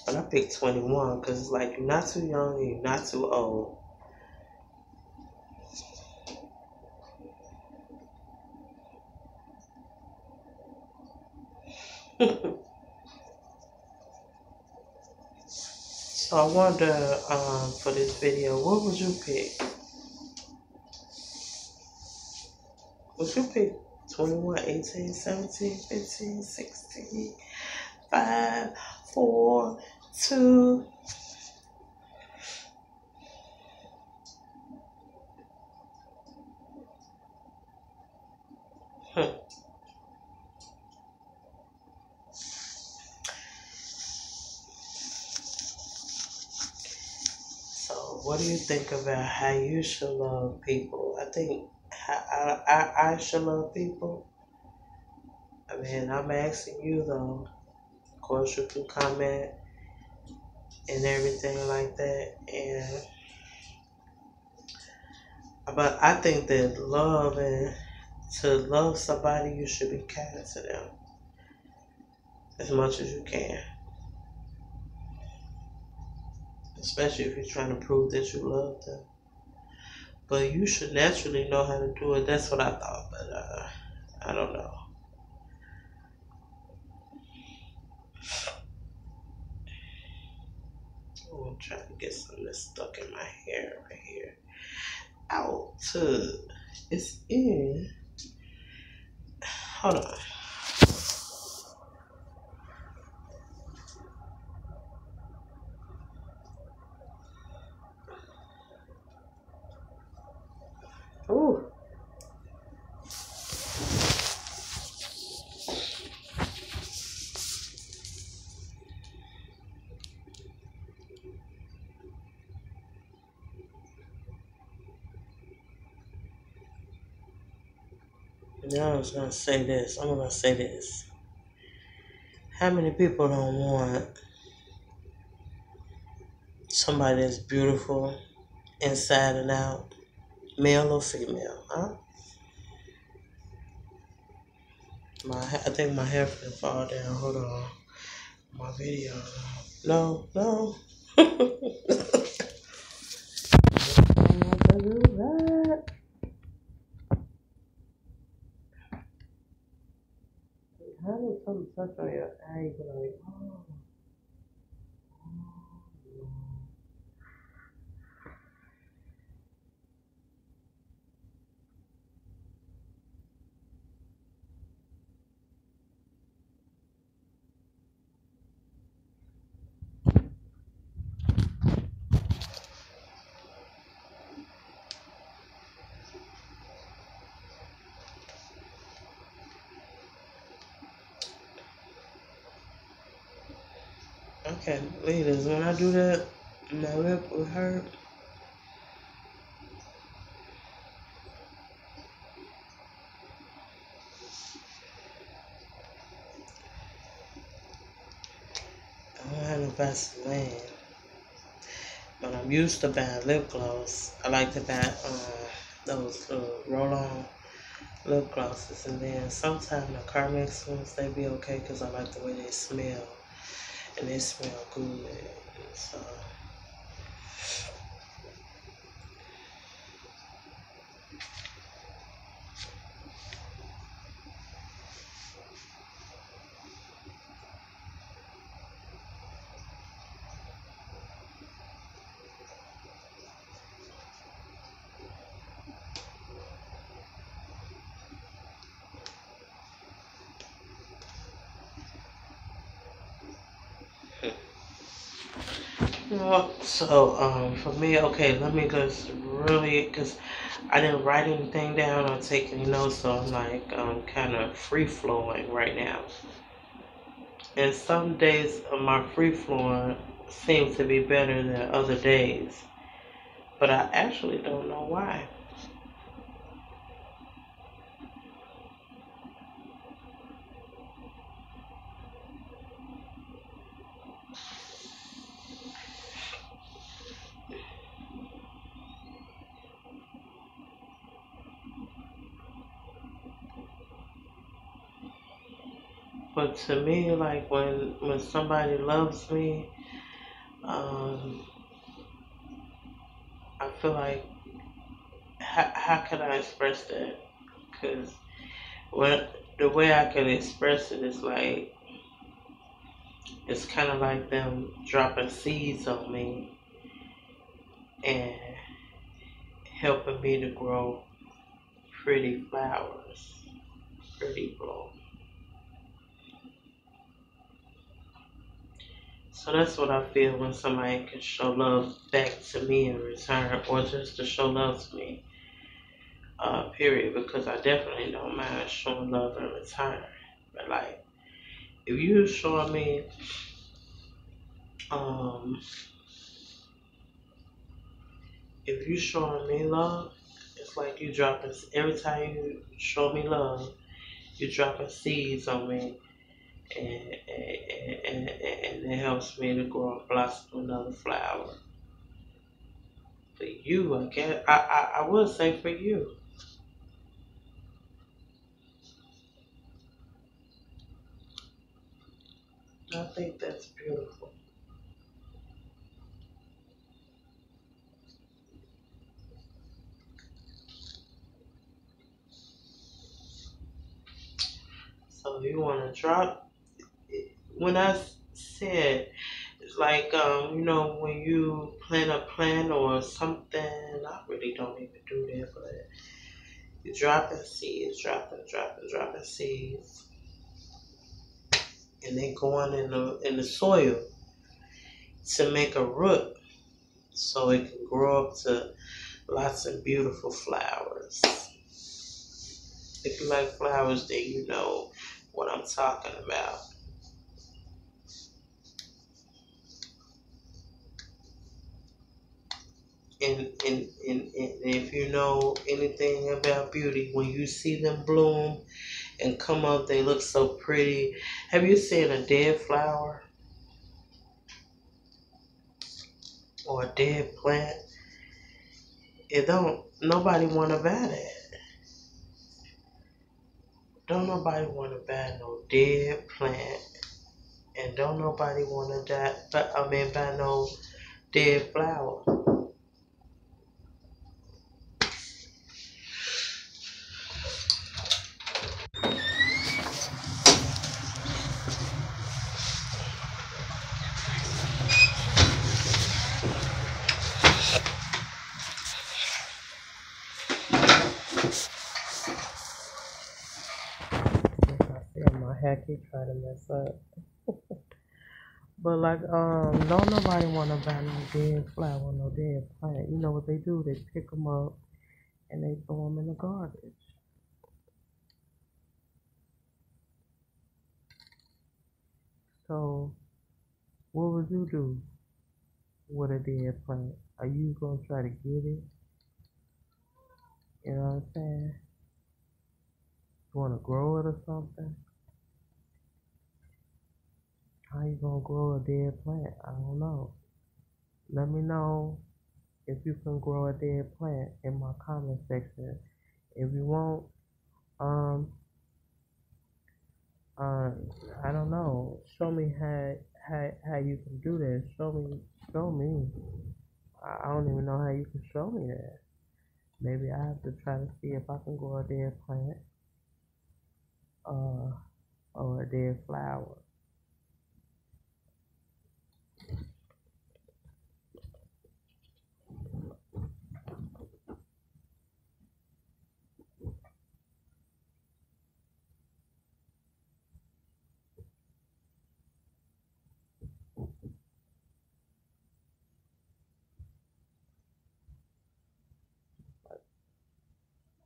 But I picked 21 because it's like you're not too young and you're not too old. So I wonder, for this video, what would you pick? Would you pick 21, 18, 17, 15, 16, 5, 4, 2? So what do you think about how you should love people? I think how I should love people. I mean, I'm asking you though. Of course, you can comment and everything like that. And but I think that love and to love somebody, you should be kind to them as much as you can. Especially if you're trying to prove that you love them. But you should naturally know how to do it. That's what I thought, but I don't know. Oh, I'm trying to get something that's stuck in my hair right here. Out. It's in. Hold on. Ooh. Now I was gonna say this. I'm gonna say this. How many people don't want somebody that's beautiful inside and out, male or female? Huh? I think my hair finna fall down. Hold on. My video. No, no. How did something touch on your eye? You like, oh. I can't believe this. When I do that, my lip will hurt. I don't have no Vaseline, but I'm used to buying lip gloss. I like to buy those roll-on lip glosses, and then sometimes the Carmex ones, they be okay because I like the way they smell, and they smell good. So, you know what? So, for me, okay, let me just really, because I didn't write anything down or take any notes, so I'm like kind of free flowing right now. And some days of my free flowing seem to be better than other days, but I actually don't know why. But to me, like when somebody loves me, um, I feel like how can I express that? Because when the way I can express it is like it's kind of like them dropping seeds on me and helping me to grow pretty flowers, pretty bloom. So that's what I feel when somebody can show love back to me in return, or just to show love to me, period. Because I definitely don't mind showing love in return. But like, if you showing me, um, if you showing me love, it's like you dropping. Every time you show me love, you dropping seeds on me, and it helps me to grow and blossom another flower. For you, I guess I would say for you. I think that's beautiful. So you want to drop? When I said it's like when you plan a plan or something, I really don't even do that, but you're dropping seeds, dropping seeds, and they going in the soil to make a root so it can grow up to lots of beautiful flowers. If you like flowers, then you know what I'm talking about. And if you know anything about beauty, when you see them bloom and come up, they look so pretty. Have you seen a dead flower or a dead plant? It don't nobody want to buy that. Don't nobody want to buy no dead plant, and don't nobody want to die. But I mean, buy no dead flower. I feel my hair keep trying to mess up. But like, don't nobody want to buy no dead flower, no dead plant. You know what they do? They pick them up and they throw them in the garbage. So, what would you do with a dead plant? Are you gonna try to get it? You know what I'm saying? You wanna grow it or something? How you gonna grow a dead plant? I don't know. Let me know if you can grow a dead plant in my comment section. If you won't, um, uh, I don't know. Show me how you can do that. Show me. I don't even know how you can show me that. Maybe I have to try to see if I can grow a dead plant, uh, or a dead flower.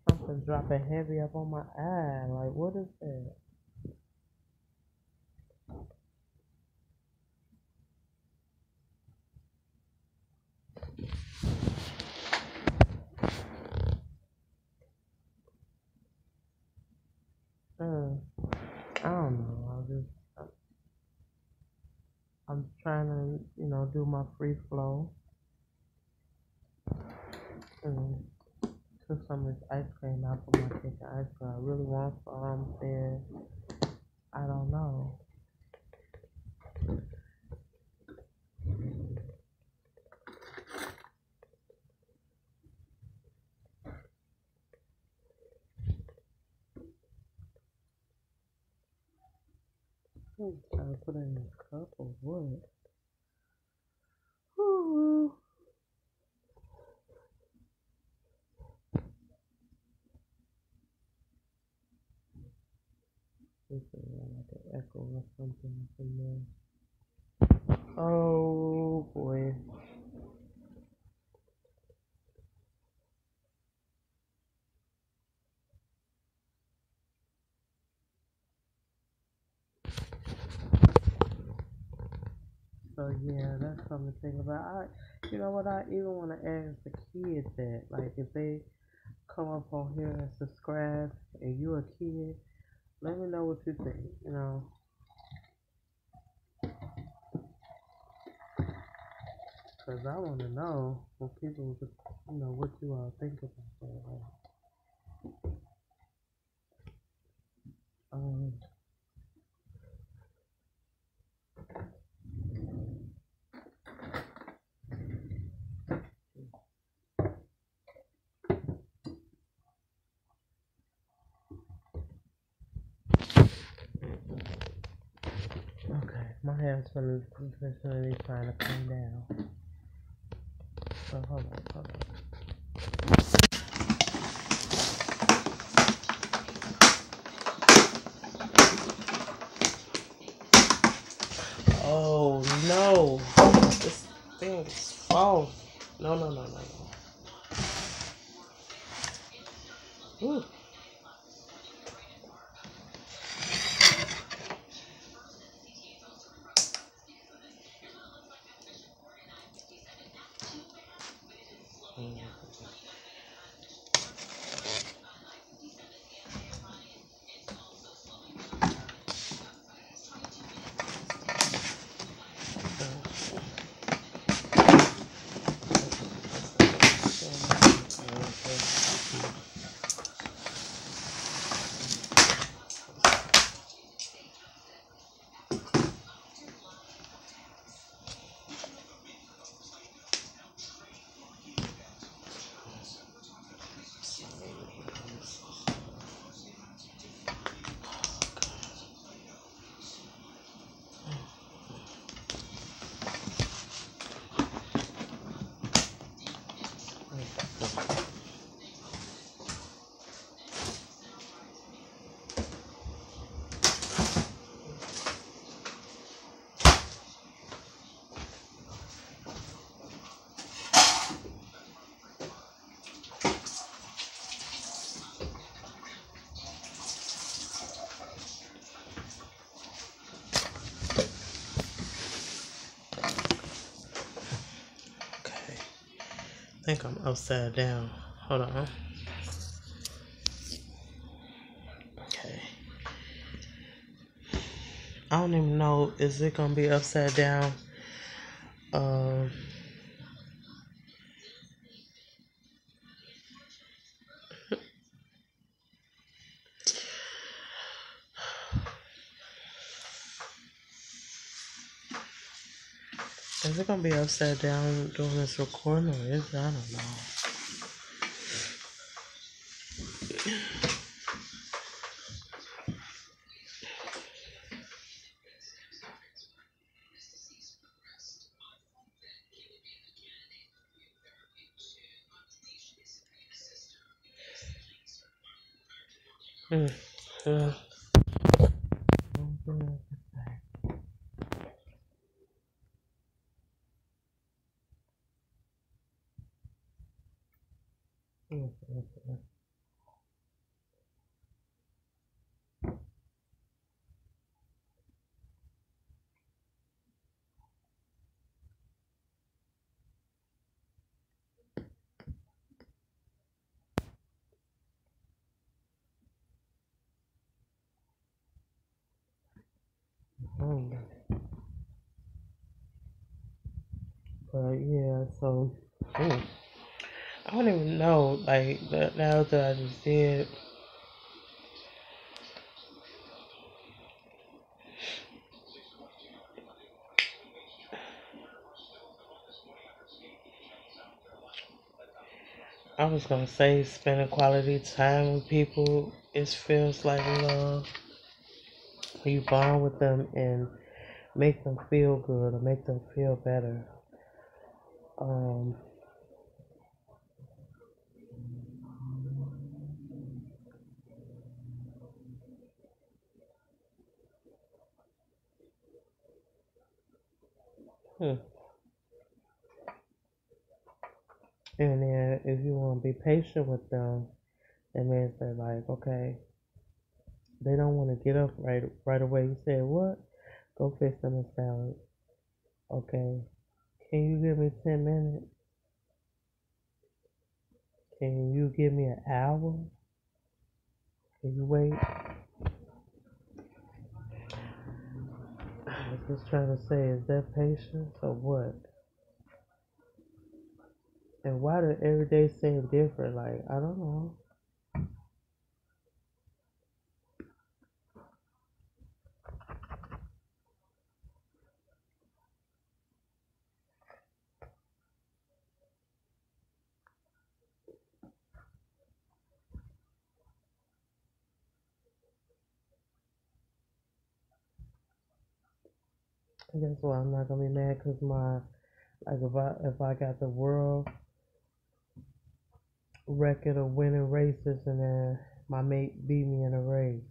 Something dropping heavy up on my eye. Like, what is that? Uh, I don't know. I'm trying to, do my free flow. And took some of this ice cream out for my kitchen ice cream. I really want some, and I don't know. Trying to put it in a cup or what? Ooh. This is like an echo or something in there. Oh boy. So yeah, that's something to think about. You know what? I even want to ask the kids that, like, if they come up on here and subscribe, and you're a kid, let me know what you think. Cause I want to know what people, what you all think about that. Um, okay, my hair's professionally trying to come down. So hold on. Oh no, this thing is false. No. Ooh. think I'm upside down. Hold on. Okay. I don't even know. Is it gonna be upside down? Um. Is it gonna be upside down during this recording, or is I don't know. Mm. Uh, But yeah, so I don't even know. Like now that I just did, I was gonna say spending quality time with people. It feels like love. You bond with them and make them feel good or make them feel better. Um, hmm. And then if you want to be patient with them, that means they're like, okay, they don't want to get up right away. You say, what? Go fix them a salad. Okay. Can you give me 10 minutes? Can you give me an hour? Can you wait? I was just trying to say, is that patience or what? And why do every day seem different? Like, I don't know. I guess why I'm not gonna be mad because my like if I got the world record of winning races and then my mate beat me in a race,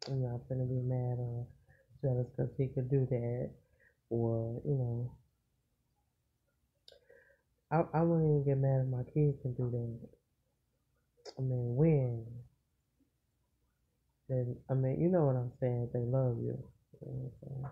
I'm not gonna be mad or jealous because he could do that, or I wouldn't even get mad if my kids can do that. I mean, win. Then I mean, you know what I'm saying? They love you. You know what I'm saying?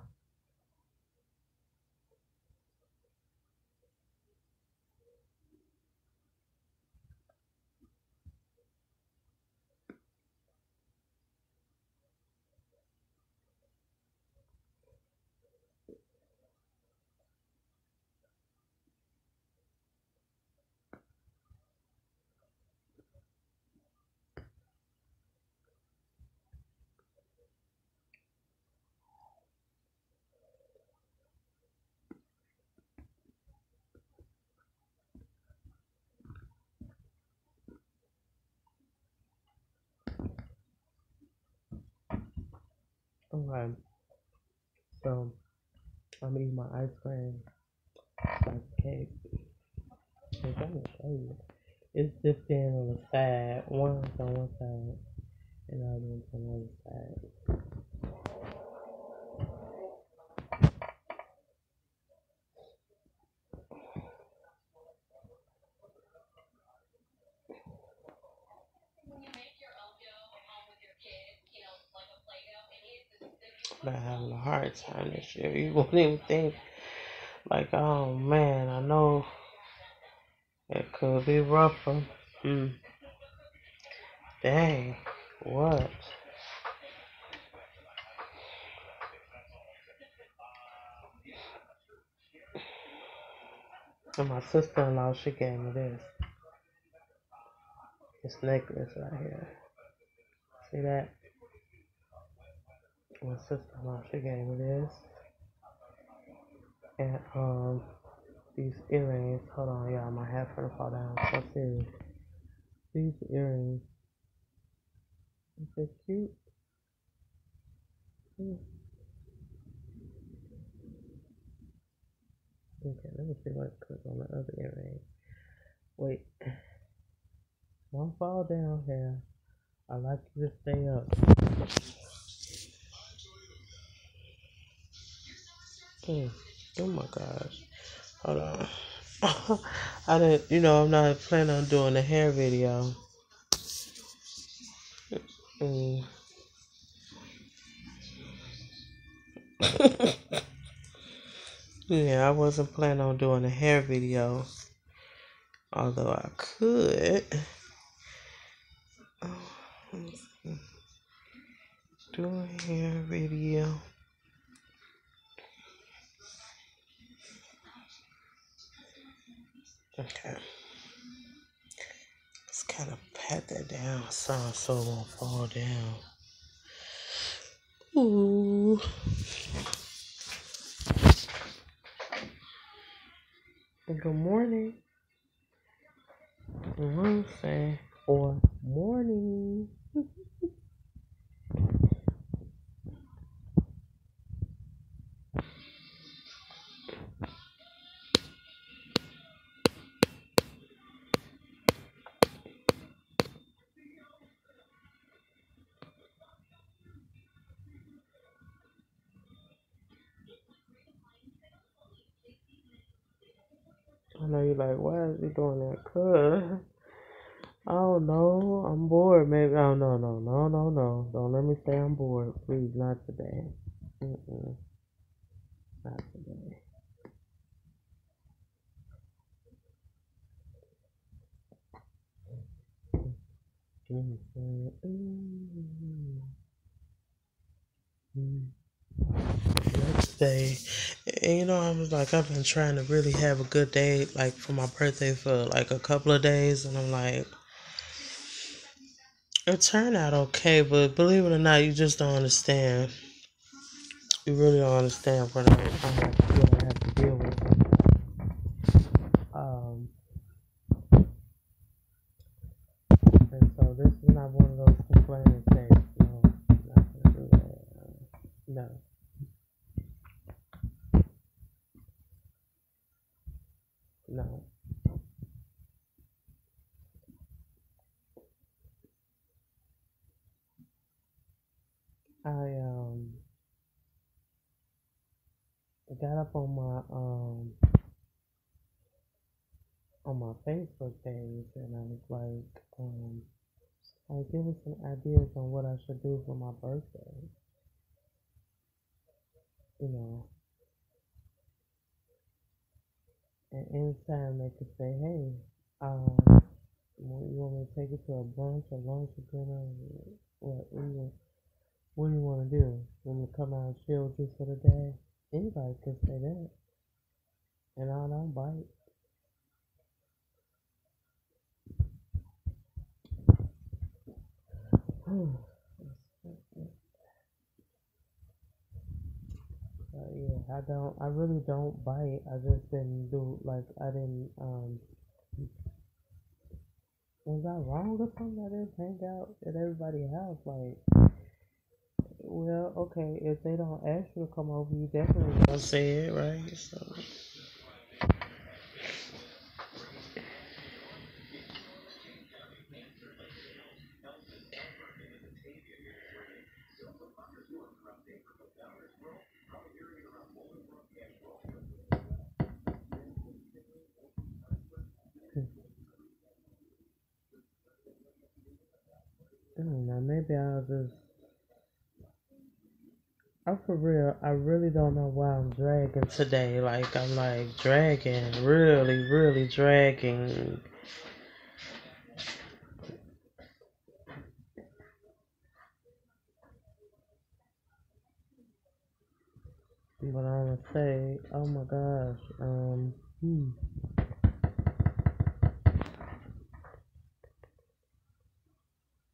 Okay, so I'm eating my ice cream like cake. I'm gonna show you. It's dipped in on the side. One's on one side and the other one's on the other side. But I'm having a hard time this year. You won't even think like, oh man, I know It could be rougher. Hmm. Dang. What? And my sister-in-law, she gave me this necklace right here. See that? My sister-in-law, she gave me this. And these earrings. Hold on, y'all. My hat's gonna fall down. So serious. These earrings. Is it cute? Okay, let me see what click on the other earring. Wait. Don't fall down here. I like you to stay up. Oh my gosh. Hold on. I didn't, I'm not planning on doing a hair video. Mm. Yeah, I wasn't planning on doing a hair video. Although I could. Do a hair video. Okay. Let's kind of pat that down so it won't fall down. Ooh. Good morning. Say or morning. I know you're like, why is he doing that? Cause I don't know. I'm bored. Maybe. Oh no. Don't let me say I'm bored, please. Not today. Not today. Next day, and I was like, I've been trying to really have a good day, like for my birthday for like a couple of days, and I'm like, it turned out okay, but believe it or not, you just don't understand. You really don't understand what I have to deal with. And so this is not one of those complaining days. No, I'm not gonna do that. No. No. I got up on my Facebook page and I was like give me some ideas on what I should do for my birthday. And anytime they could say, hey, you want me to take it to a brunch or lunch or dinner? What do you want to do? Want me to come out and chill with you for the day? Anybody could say that. And I don't bite. Yeah, I really don't bite. I just didn't do, was I wrong or something? I didn't hang out at everybody's house. Like, well, okay, if they don't ask you to come over, you definitely gonna say it, right? So. I don't know, maybe I'm for real. I really don't know why I'm dragging today. Like I'm like dragging, really, really dragging. But I'm gonna say, oh my gosh,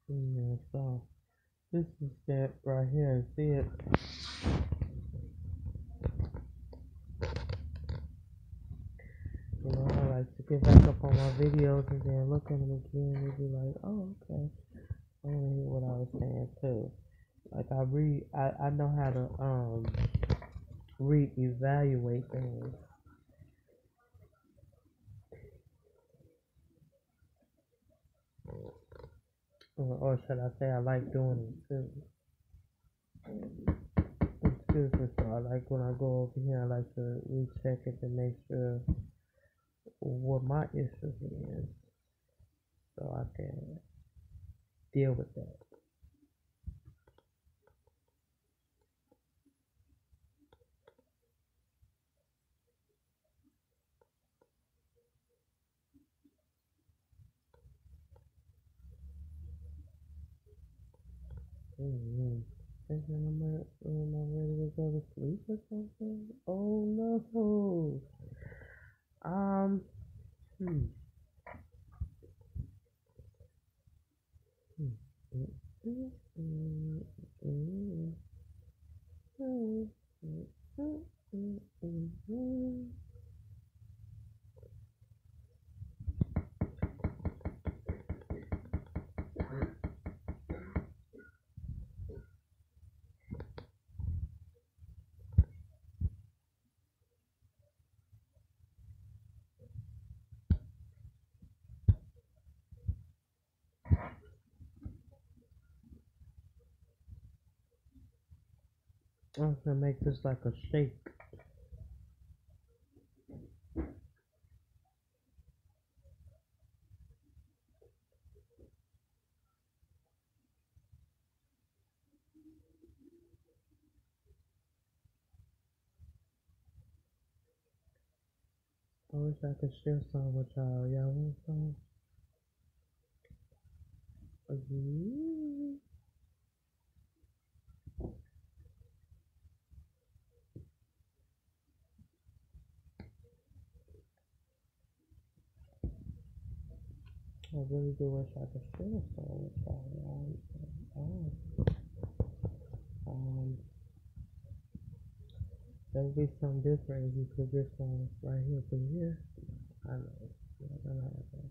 yeah, so this is that right here, and see it. You know, I like to get back up on my videos and then look at them again and be like, oh, okay. I want to hear what I was saying too. Like I know how to re-evaluate things, or should I say I like doing it too. Excuse me, so I like when I go over here, I like to recheck it to make sure what my issue is, so I can deal with that. Mm-hmm. Thinking am I ready to go to sleep or something? Oh no. Um. Hmm. Hmm. Mm, mm, mm, mm, mm, mm, mm, mm, mm. I'm gonna make this like a shake. I wish I could share some with y'all. Y'all want some? Mm-hmm. I really do wish I could share some with y'all. Um, there would be something different if you could get some right here, but here, I know. You're not gonna have that.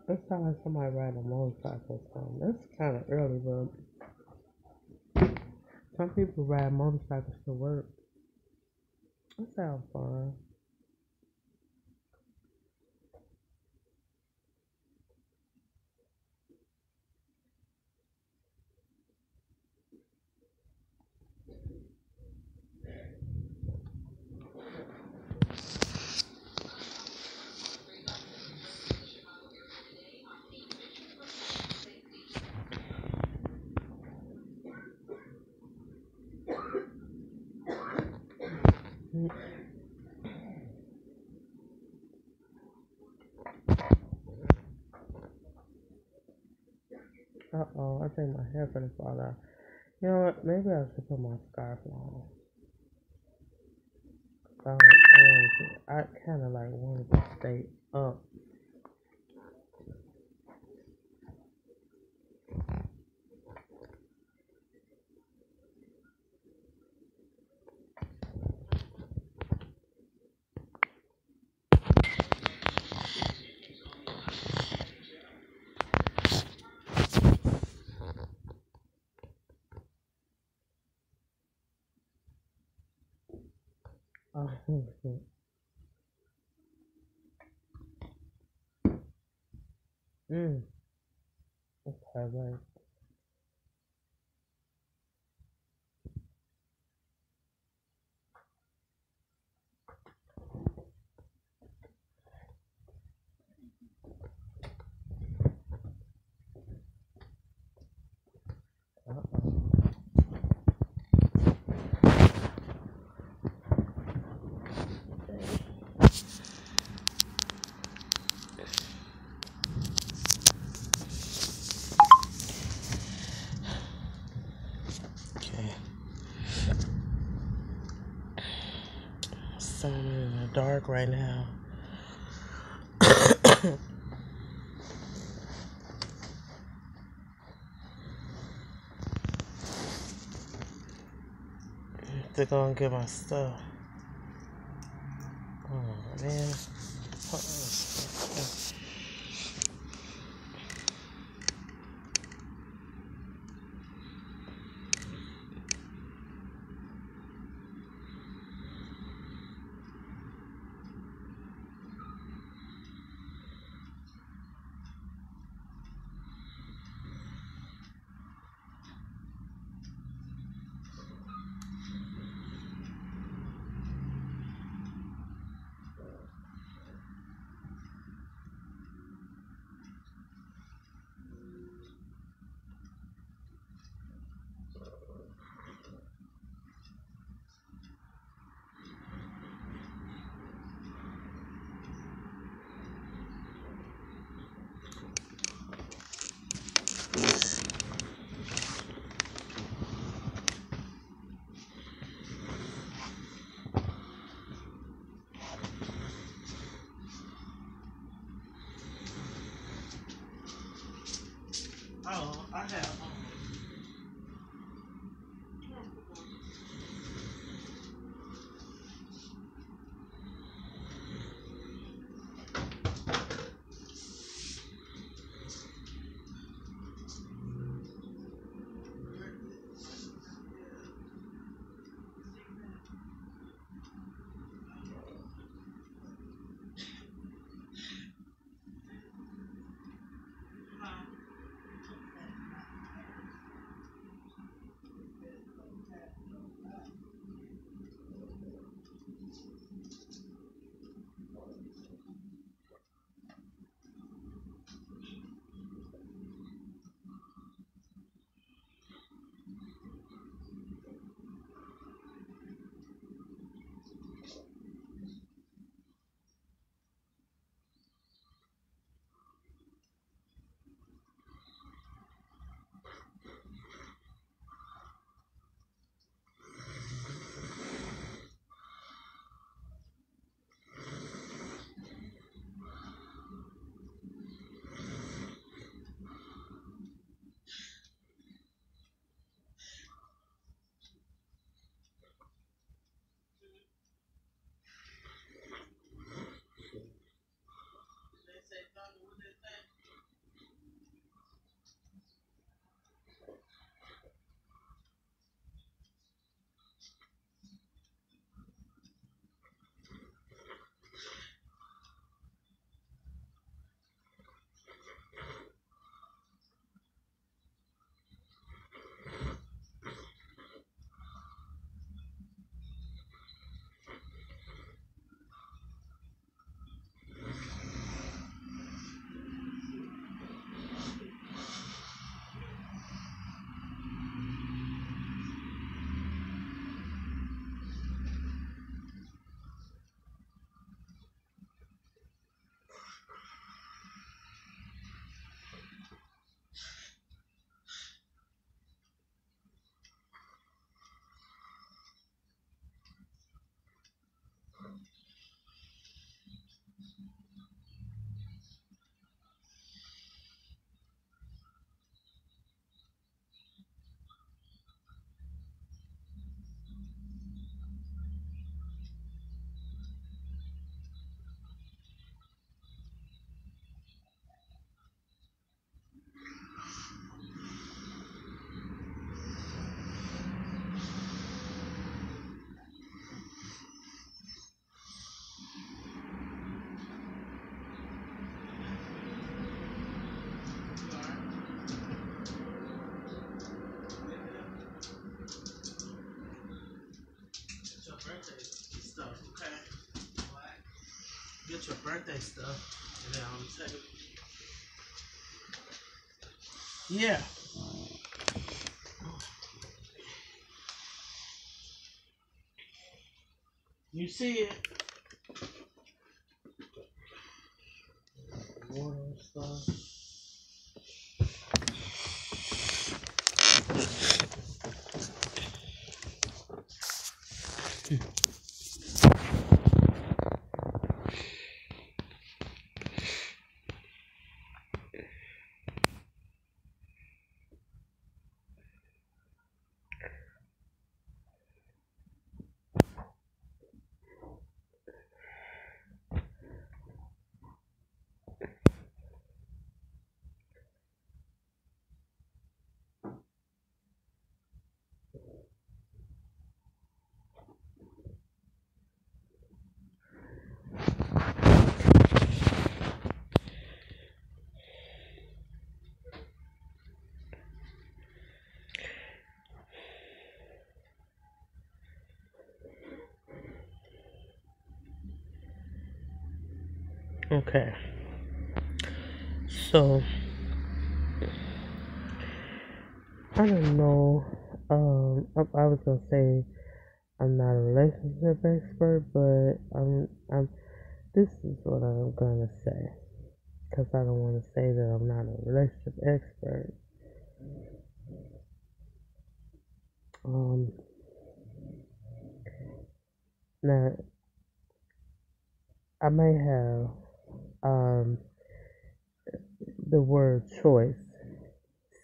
That sounds like somebody riding a motorcycle or something. That's kind of early, but some people ride motorcycles to work. That sounds fun. Uh-oh, I think my hair finna fall out. You know what? Maybe I should put my scarf on. I kind of like wanted to stay up. Mm. Okay, right. Okay. So I'm in the dark right now. They're gonna get my stuff. Oh man. get your birthday stuff, and then I'm saying, yeah. You see it? Water and stuff. Okay. So I don't know. I was gonna say I'm not a relationship expert, but I'm. This is what I'm gonna say because I don't want to say that I'm not a relationship expert. Um, Now I may have the word choice.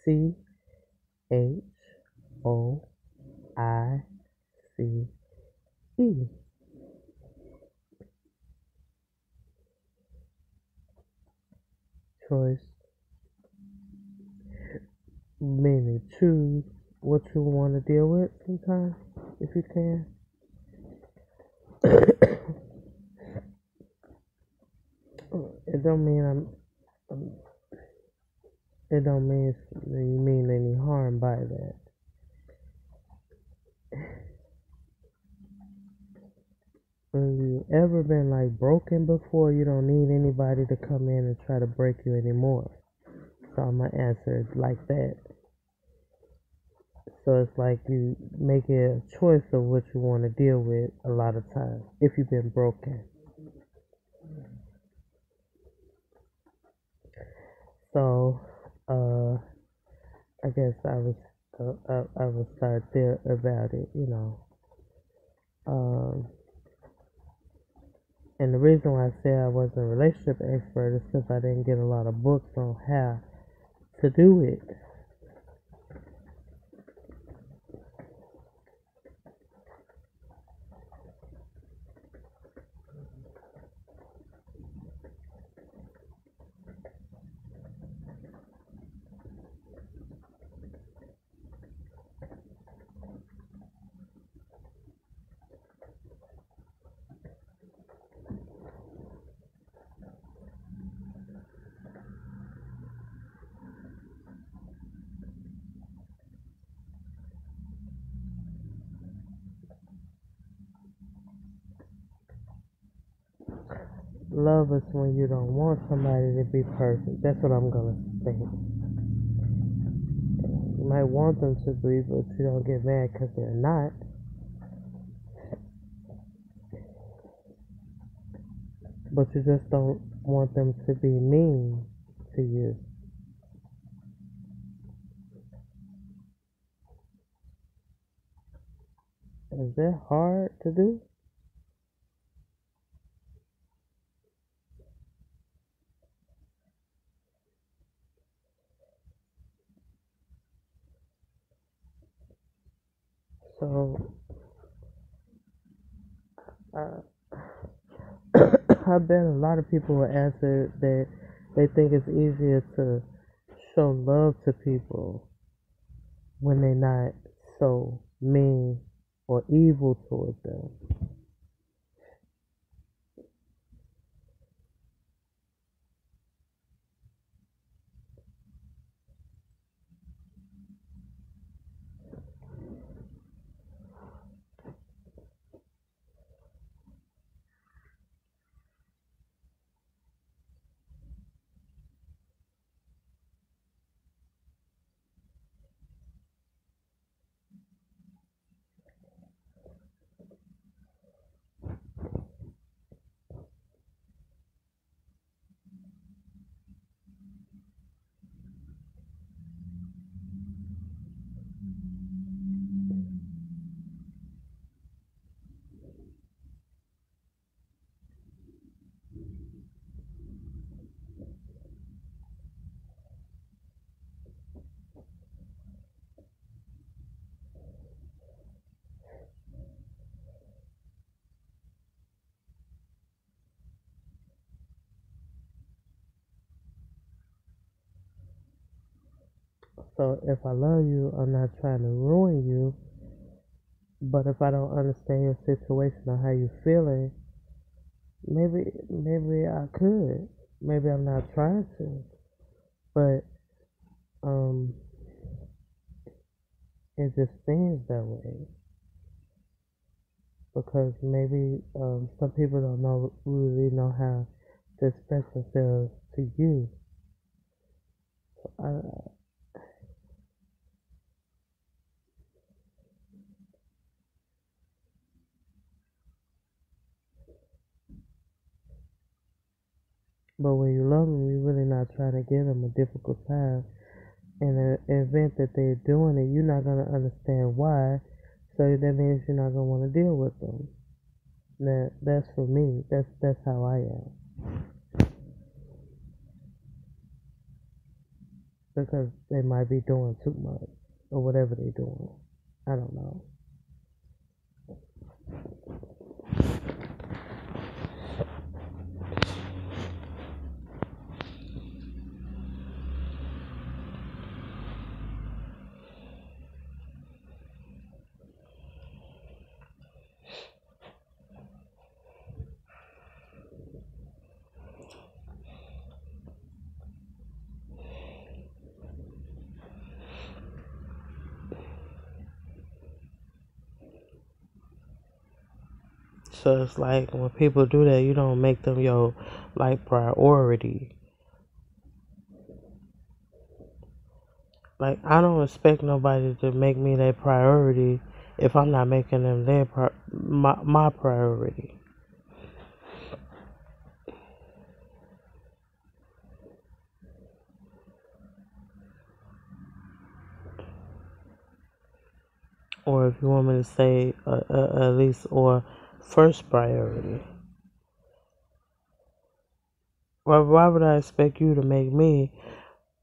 CHOICE. Choice meaning choose what you want to deal with sometimes, if you can. It don't mean it don't mean you mean any harm by that. When you ever been like broken before, you don't need anybody to come in and try to break you anymore. So I'm gonna answer it like that. So it's like you make a choice of what you want to deal with a lot of times if you've been broken. So I guess I will start there about it, you know. And the reason why I said I wasn't a relationship expert is because I didn't get a lot of books on how to do it. Love is when you don't want somebody to be perfect. That's what I'm gonna say. You might want them to be, but you don't get mad because they're not. But you just don't want them to be mean to you. Is that hard to do? So uh, I bet a lot of people will answer that they think it's easier to show love to people when they're not so mean or evil towards them. So if I love you, I'm not trying to ruin you. But if I don't understand your situation or how you feeling, maybe I could. Maybe I'm not trying to. But um it just seems that way. Because maybe some people don't really know how to express themselves to you. I, but when you love them, you're really not trying to give them a difficult time. In the event that they're doing it, you're not gonna understand why. So that means you're not gonna want to deal with them. That's for me. That's how I am. Because they might be doing too much or whatever they're doing. I don't know. So it's like when people do that, you don't make them your like priority. Like I don't expect nobody to make me their priority if I'm not making them my priority. Or if you want me to say at least or first priority. Why would I expect you to make me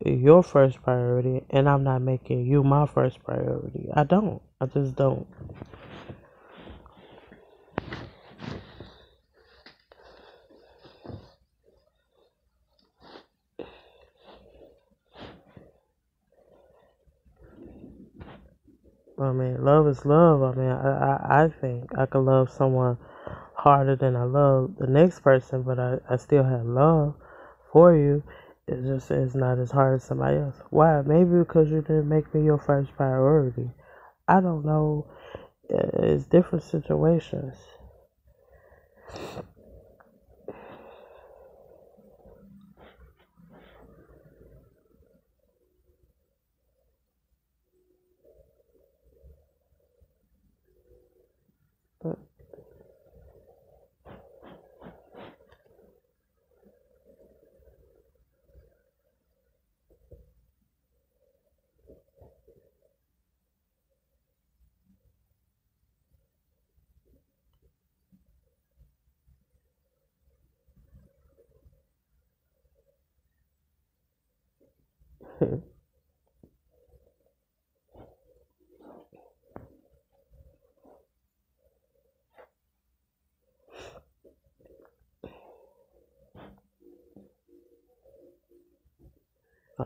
your first priority and I'm not making you my first priority? I don't. I just don't. I mean, love is love. I mean, I think I could love someone harder than I love the next person, but I still have love for you. It just is not as hard as somebody else. Why? Maybe because you didn't make me your first priority. I don't know. It's different situations.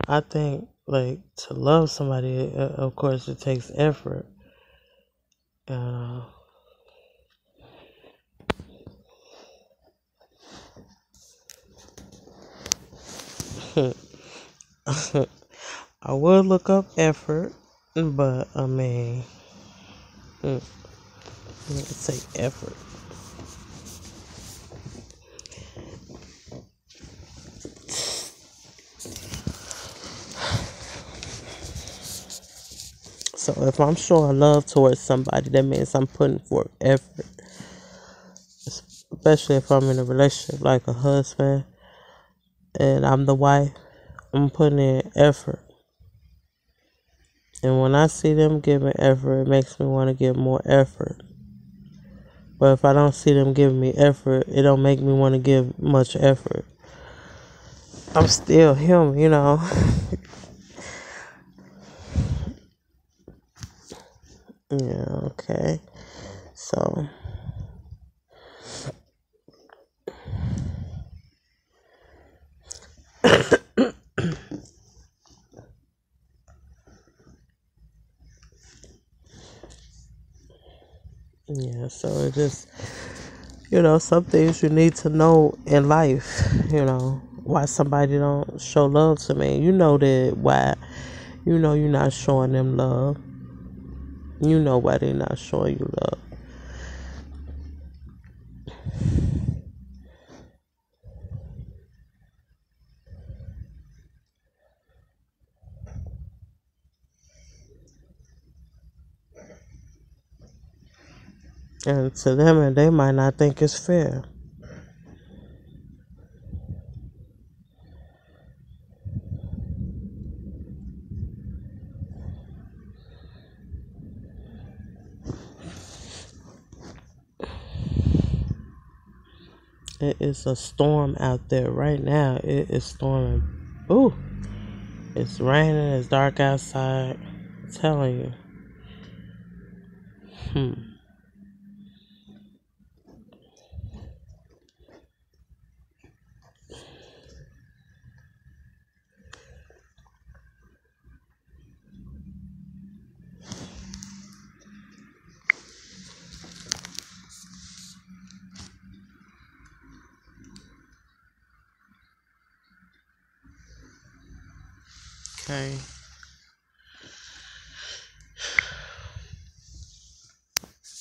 I think like to love somebody, of course, it takes effort. Uh, I would look up effort, but I mean, it take effort. So if I'm showing love towards somebody, that means I'm putting forth effort. Especially if I'm in a relationship like a husband and I'm the wife, I'm putting in effort. And when I see them giving effort, it makes me want to give more effort. But if I don't see them giving me effort, it don't make me want to give much effort. I'm still him, you know. Yeah, okay. So Yeah, so it just, some things you need to know in life, why somebody don't show love to me. You know that why, you're not showing them love. You know why they're not showing you love. And to them, and they might not think it's fair. It is a storm out there right now. It is storming. Ooh, it's raining. It's dark outside. I'm telling you. Okay.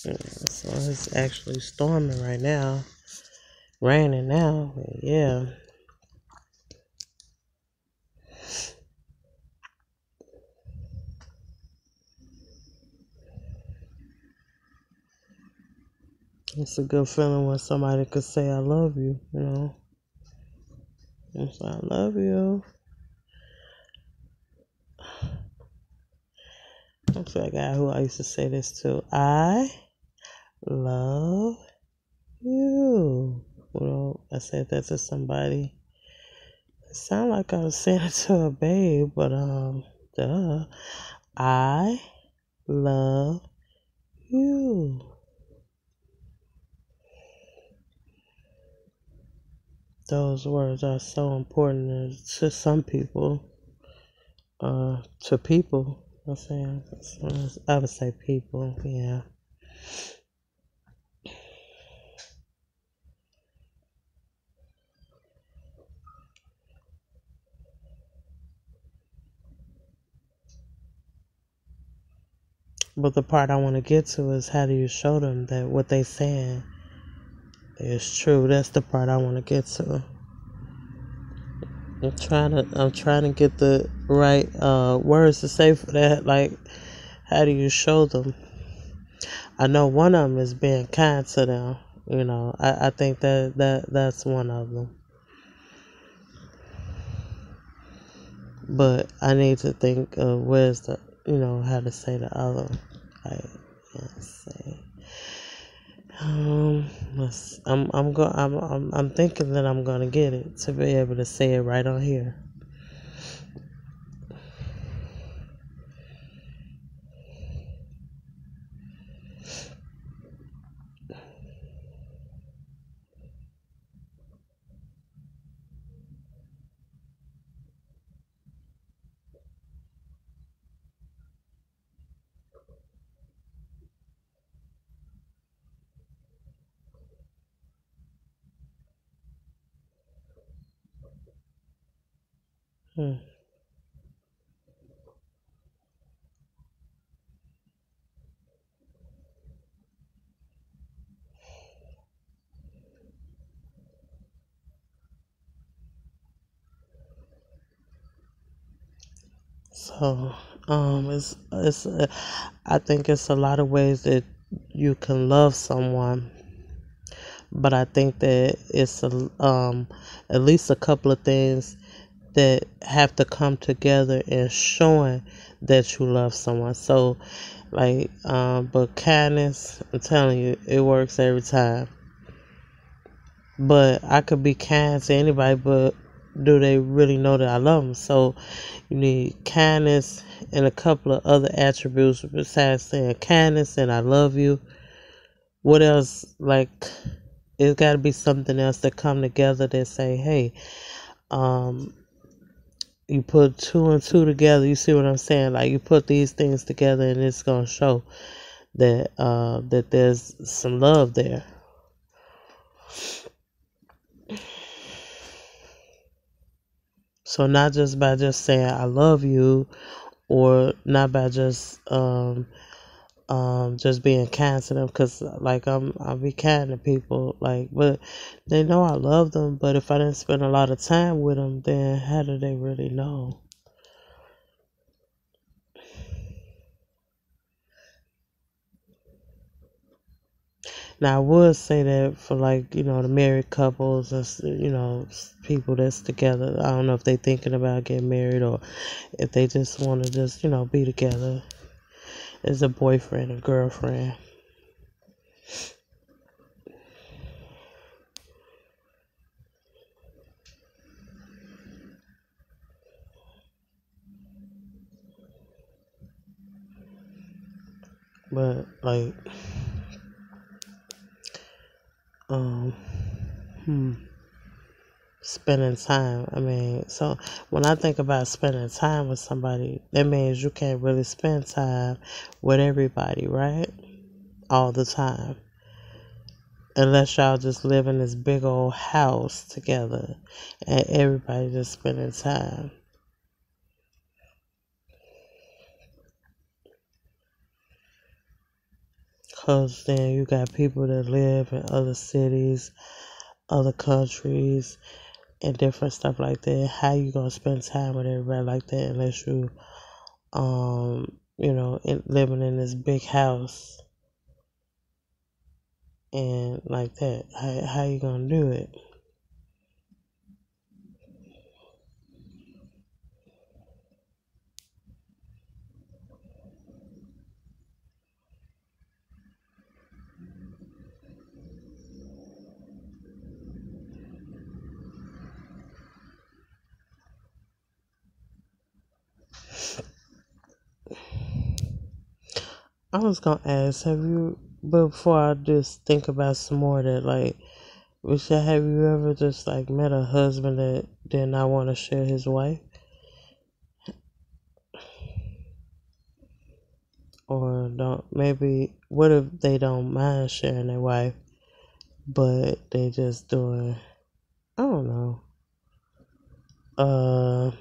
Yeah, so it's actually storming right now. Raining now. Yeah. It's a good feeling when somebody could say, I love you, It's like, I love you. I feel like a guy who I used to say this to. I love you. I said that to somebody. It sounded like I was saying it to a babe, but duh. I love you. Those words are so important to some people. To people. I would say people, yeah. But the part I want to get to is how do you show them that what they saying is true? That's the part I want to get to. I'm trying to get the right words to say for that. Like, how do you show them? I know one of them is being kind to them. I think that's one of them. But I need to think of where's the, how to say the other. Let's say. I'm thinking that I'm gonna get it to be able to say it right on here. So, I think it's a lot of ways that you can love someone, but I think that it's at least a couple of things that have to come together in showing that you love someone. So, like, but kindness, I'm telling you, it works every time. But I could be kind to anybody, but do they really know that I love them? So you need kindness and a couple of other attributes besides saying kindness and I love you. What else? Like, it's got to be something else that come together that say, hey, you put two and two together. You see what I'm saying? Like, you put these things together and it's going to show that there's some love there. So not just by just saying I love you, or not by just being kind to them, because like I'll be kind to people, like, but they know I love them. But if I didn't spend a lot of time with them, then how do they really know? Now I would say that for, like, the married couples, that's, people that's together. I don't know if they thinking about getting married, or if they just want to just be together as a boyfriend and girlfriend. But like, um, hmm, spending time. I mean, so when I think about spending time with somebody, that means you can't really spend time with everybody, right? All the time. Unless y'all just live in this big old house together and everybody just spending time. Because then you got people that live in other cities, other countries, and different stuff like that. How you gonna spend time with everybody like that unless you, living in this big house and like that? How you gonna do it? I was gonna ask, have you? Before I just think about some more, that like, have you ever just like met a husband that did not want to share his wife? Or don't, maybe, what if they don't mind sharing their wife, but they just doing, I don't know, uh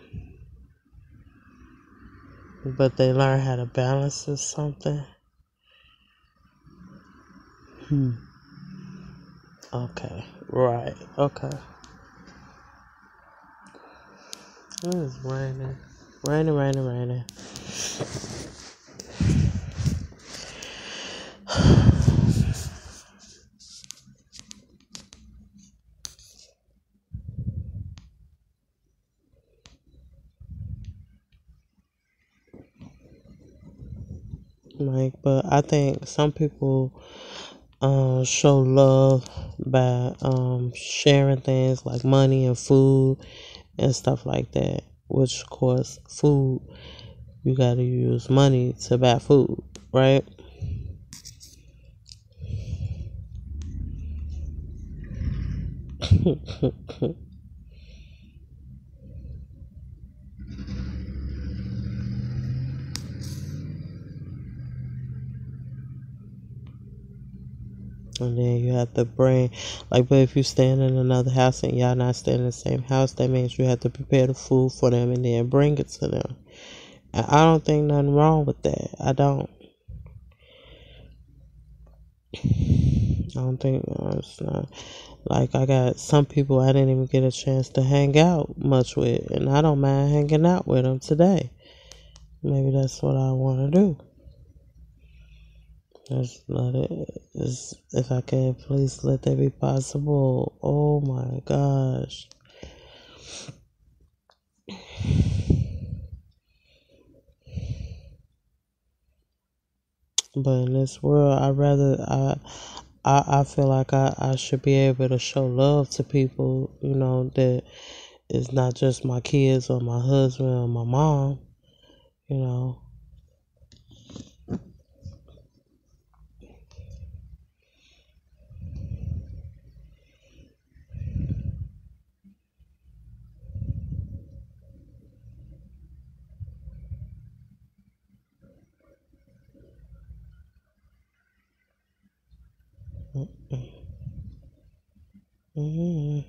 but they learn how to balance or something. Hmm. Okay. Right. Okay. It's raining. Raining, raining, raining. Like, but I think some people show love by sharing things like money and food and stuff like that. Which, of course, food, you gotta use money to buy food, right? And then you have to bring, like, but if you stand in another house and y'all not staying in the same house, that means you have to prepare the food for them and then bring it to them. And I don't think nothing wrong with that. I don't. I don't think it's not. Like, I got some people I didn't even get a chance to hang out much with, and I don't mind hanging out with them today. Maybe that's what I want to do. Just let it. If I can, please let that be possible. Oh my gosh. But in this world, I feel like I should be able to show love to people, that is not just my kids or my husband or my mom, you know. Mm-hmm.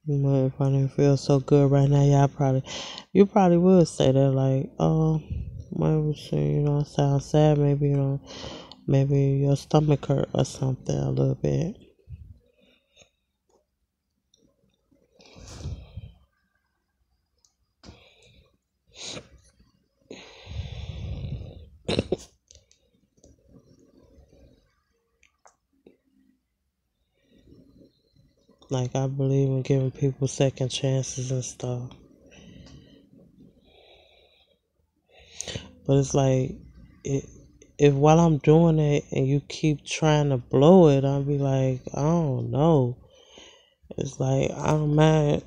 You know, if I didn't feel so good right now, you probably would say that, like, oh, maybe, sound sad, maybe, maybe your stomach hurt or something a little bit. Like, I believe in giving people second chances and stuff. But it's like, it, if while I'm doing it and you keep trying to blow it, I'll be like, I don't know. It's like, I don't mind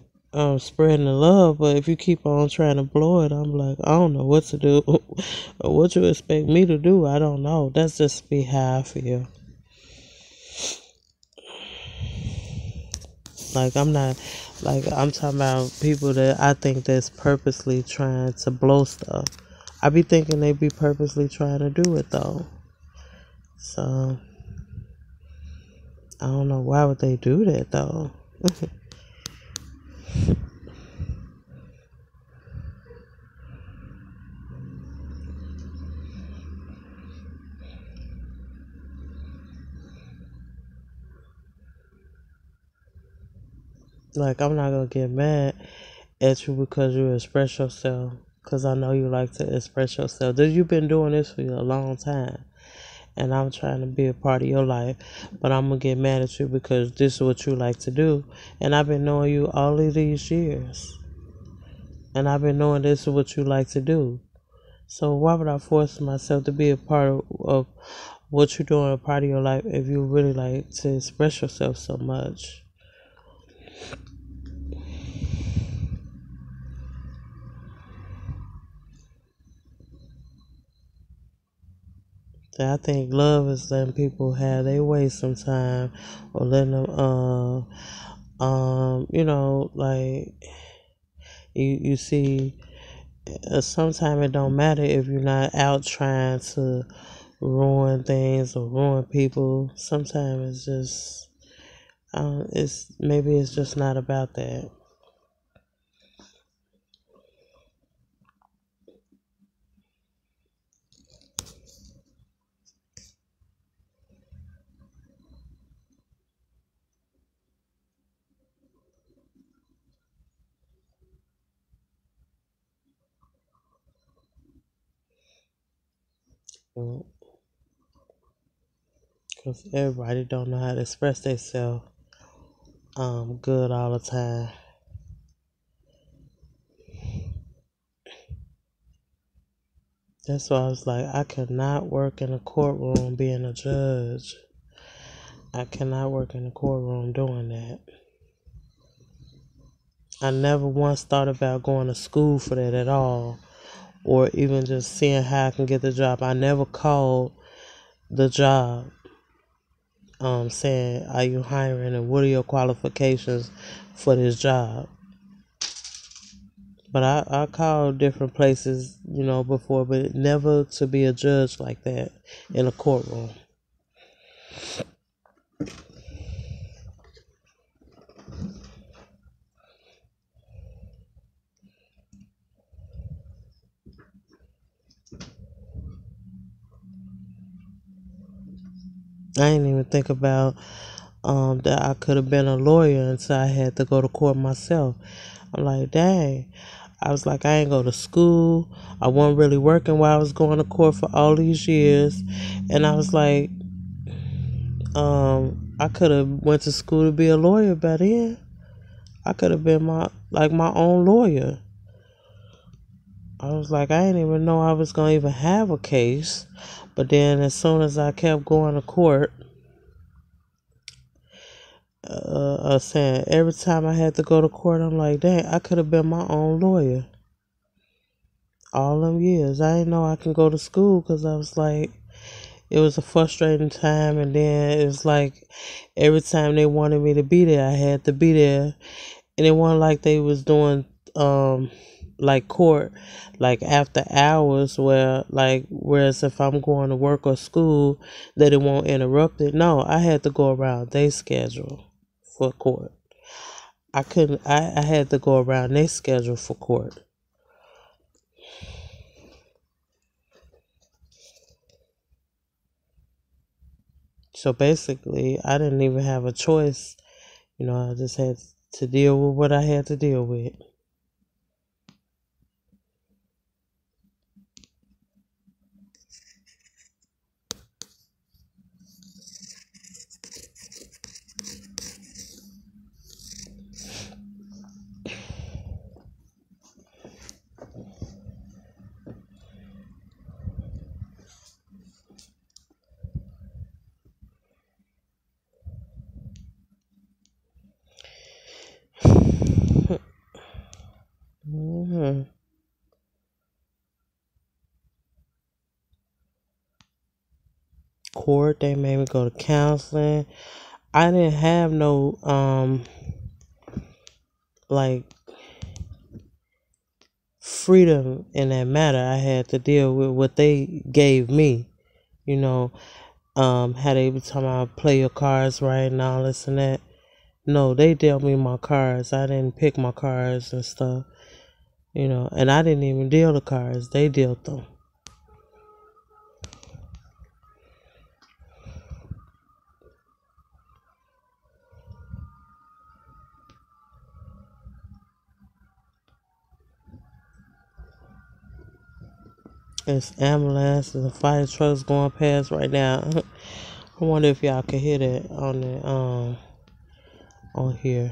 spreading the love, but if you keep on trying to blow it, I'm like, I don't know what to do or what you expect me to do. I don't know. That's just be how I feel. Like, I'm talking about people that I think that's purposely trying to blow stuff. I be thinking they be purposely trying to do it though. So I don't know why would they do that though. Like, I'm not gonna get mad at you because you express yourself. Cause I know you like to express yourself. You've been doing this for a long time, and I'm trying to be a part of your life. But I'm gonna get mad at you because this is what you like to do, and I've been knowing you all of these years, and I've been knowing this is what you like to do. So why would I force myself to be a part of what you're doing, a part of your life, if you really like to express yourself so much? I think love is letting people have their way sometime, or letting them, like you see, sometimes it don't matter if you're not out trying to ruin things or ruin people. Sometimes it's just, it's just not about that. Because everybody don't know how to express themselves good all the time. That's why I was like, I could not work in a courtroom being a judge. I cannot work in a courtroom doing that. I never once thought about going to school for that at all, or even just seeing how I can get the job. I never called the job saying, are you hiring and what are your qualifications for this job? But I called different places, before, but never to be a judge like that in a courtroom. I didn't even think about that I could have been a lawyer until I had to go to court myself. I'm like, dang. I was like, I ain't go to school. I wasn't really working while I was going to court for all these years. And I was like, I could have went to school to be a lawyer by then. I could have been my own lawyer. I was like, I didn't even know I was going to even have a case. But then as soon as I kept going to court, saying every time I had to go to court, I'm like, dang, I could have been my own lawyer all them years. I didn't know I can go to school because I was like, it was a frustrating time. And then it was like every time they wanted me to be there, I had to be there. And it wasn't like they was doing like court like after hours where like whereas if I'm going to work or school that it won't interrupt it. No, I had to go around their schedule for court. I couldn't I had to go around their schedule for court. So basically I didn't even have a choice. You know, I just had to deal with what I had to deal with. Mm-hmm. Court, they made me go to counseling. I didn't have no like freedom in that matter. I had to deal with what they gave me, you know, how they be talking about play your cards right and all this and that. No, they dealt me my cards. I didn't pick my cards and stuff, you know, and I didn't even deal the cards. They dealt them. It's ambulances and fire trucks going past right now. I wonder if y'all can hear that on here.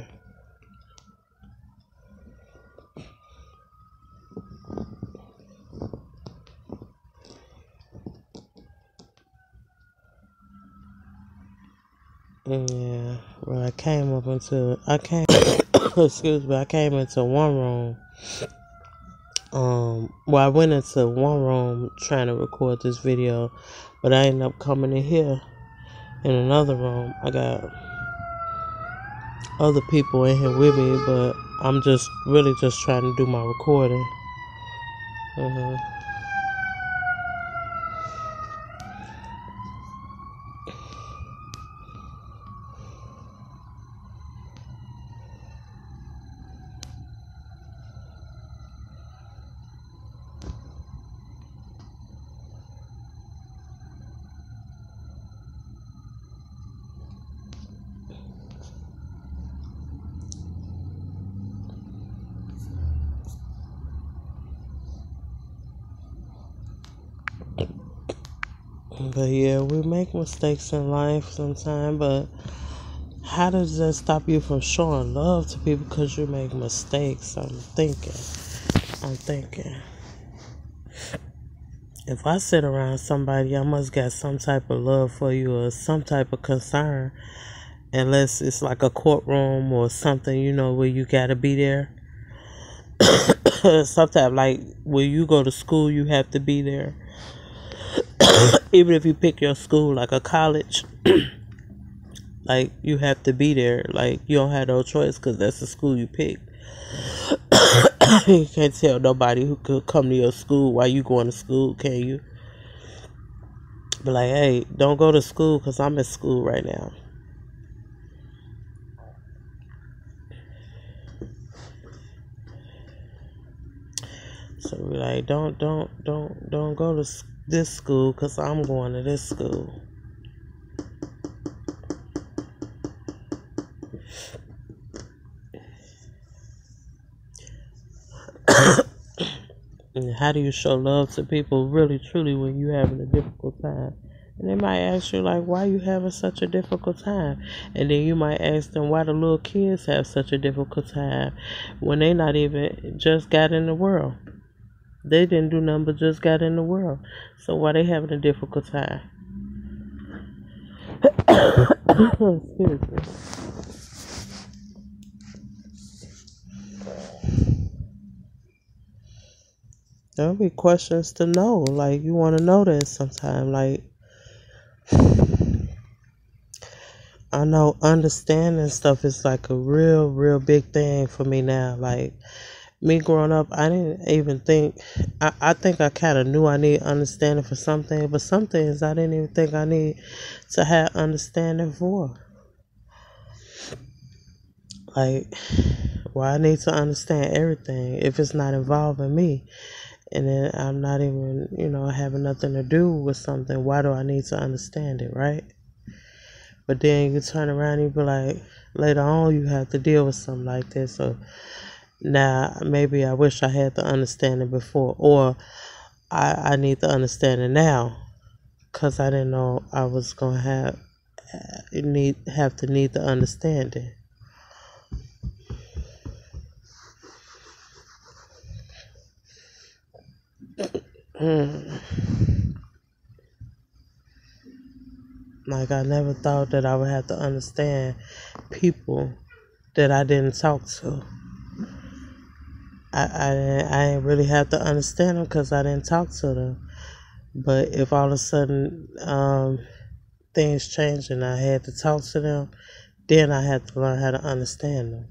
Yeah, well, I came excuse me, I came into one room. Well, I went into one room trying to record this video, but I ended up coming in here in another room. I got other people in here with me, but I'm just really just trying to do my recording. But yeah, we make mistakes in life sometimes, but how does that stop you from showing love to people because you make mistakes? I'm thinking. If I sit around somebody, I must got some type of love for you or some type of concern. Unless it's like a courtroom or something, you know, where you gotta be there. Sometimes, like, when you go to school, you have to be there. Even if you pick your school, like a college, like, you have to be there. Like, you don't have no choice because that's the school you pick. You can't tell nobody who could come to your school while you going to school, can you? But like, hey, don't go to school because I'm at school right now. So we're like, don't go to this school because I'm going to this school. And how do you show love to people really, truly when you're having a difficult time? And they might ask you, like, why you having such a difficult time? And then you might ask them why the little kids have such a difficult time when they not even just got in the world. They didn't do nothing but just got in the world. So why they having a difficult time? Excuse me. There'll be questions to know. Like you want to know that sometime. Like I know understanding stuff is like a real, real big thing for me now. Like me growing up, I didn't even think. I think I kind of knew I need understanding for some things, but some things I didn't even think I need to have understanding for. Like, well, I need to understand everything if it's not involving me, and then I'm not even, having nothing to do with something. Why do I need to understand it, right? But then you turn around and you be like, later on you have to deal with something like this. So now maybe I wish I had the understanding before, or I need the understanding now because I didn't know I was gonna have to need the understanding. Like I never thought that I would have to understand people that I didn't talk to. I didn't really have to understand them because I didn't talk to them. But if all of a sudden things change and I had to talk to them, then I had to learn how to understand them.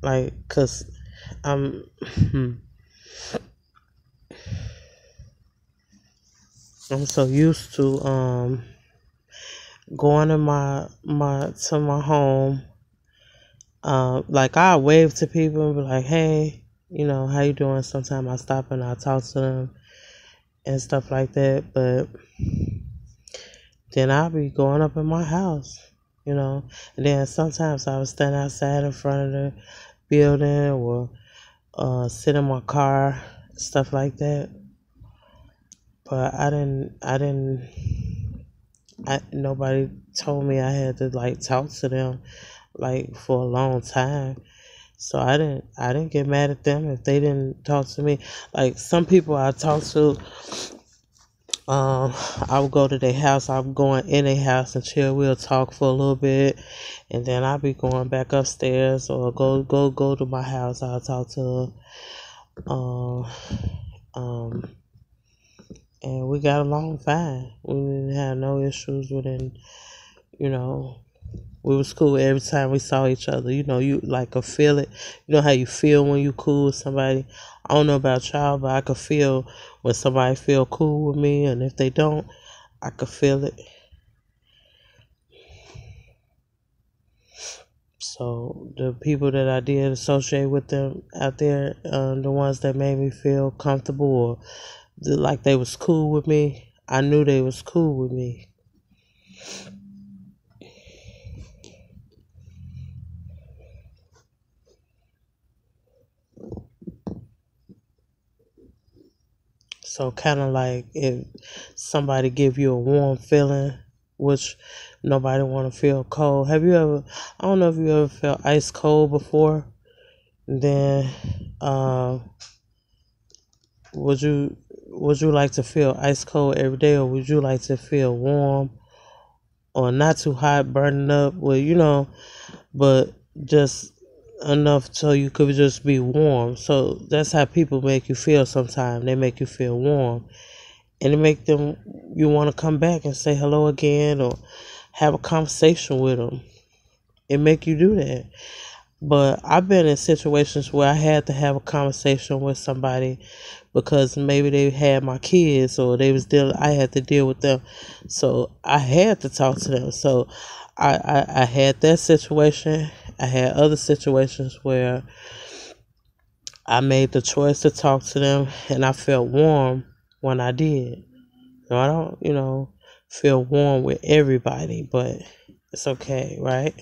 Like, cause I'm I'm so used to going to my home. Like I wave to people and be like, hey, how you doing? Sometimes I stop and I talk to them and stuff like that. But then I'll be going up in my house, and then sometimes I would stand outside in front of the building or sit in my car, stuff like that. But nobody told me I had to like talk to them like for a long time. So I didn't get mad at them if they didn't talk to me. Like some people I talk to, I would go to their house. I'm going in their house and chill. We'll talk for a little bit, and then I'll be going back upstairs or go to my house. I'll talk to them. And we got along fine. We didn't have no issues within, you know. We was cool every time we saw each other. You like could feel it. You know how you feel when you cool with somebody. I don't know about y'all, but I could feel when somebody feel cool with me, and if they don't, I could feel it. So the people that I did associate with them out there, the ones that made me feel comfortable or like they was cool with me, I knew they was cool with me. So kind of like if somebody give you a warm feeling, which nobody want to feel cold. Have you ever? I don't know if you ever felt ice cold before. Then, would you like to feel ice cold every day, or would you like to feel warm or not too hot, burning up? Well, but just enough so you could just be warm. So that's how people make you feel sometimes. They make you feel warm. And it make them, you want to come back and say hello again or have a conversation with them. It make you do that. But I've been in situations where I had to have a conversation with somebody because maybe they had my kids or I had to deal with them. So I had to talk to them. So I had that situation. I had other situations where I made the choice to talk to them and I felt warm when I did. So I don't, feel warm with everybody, but it's okay, right?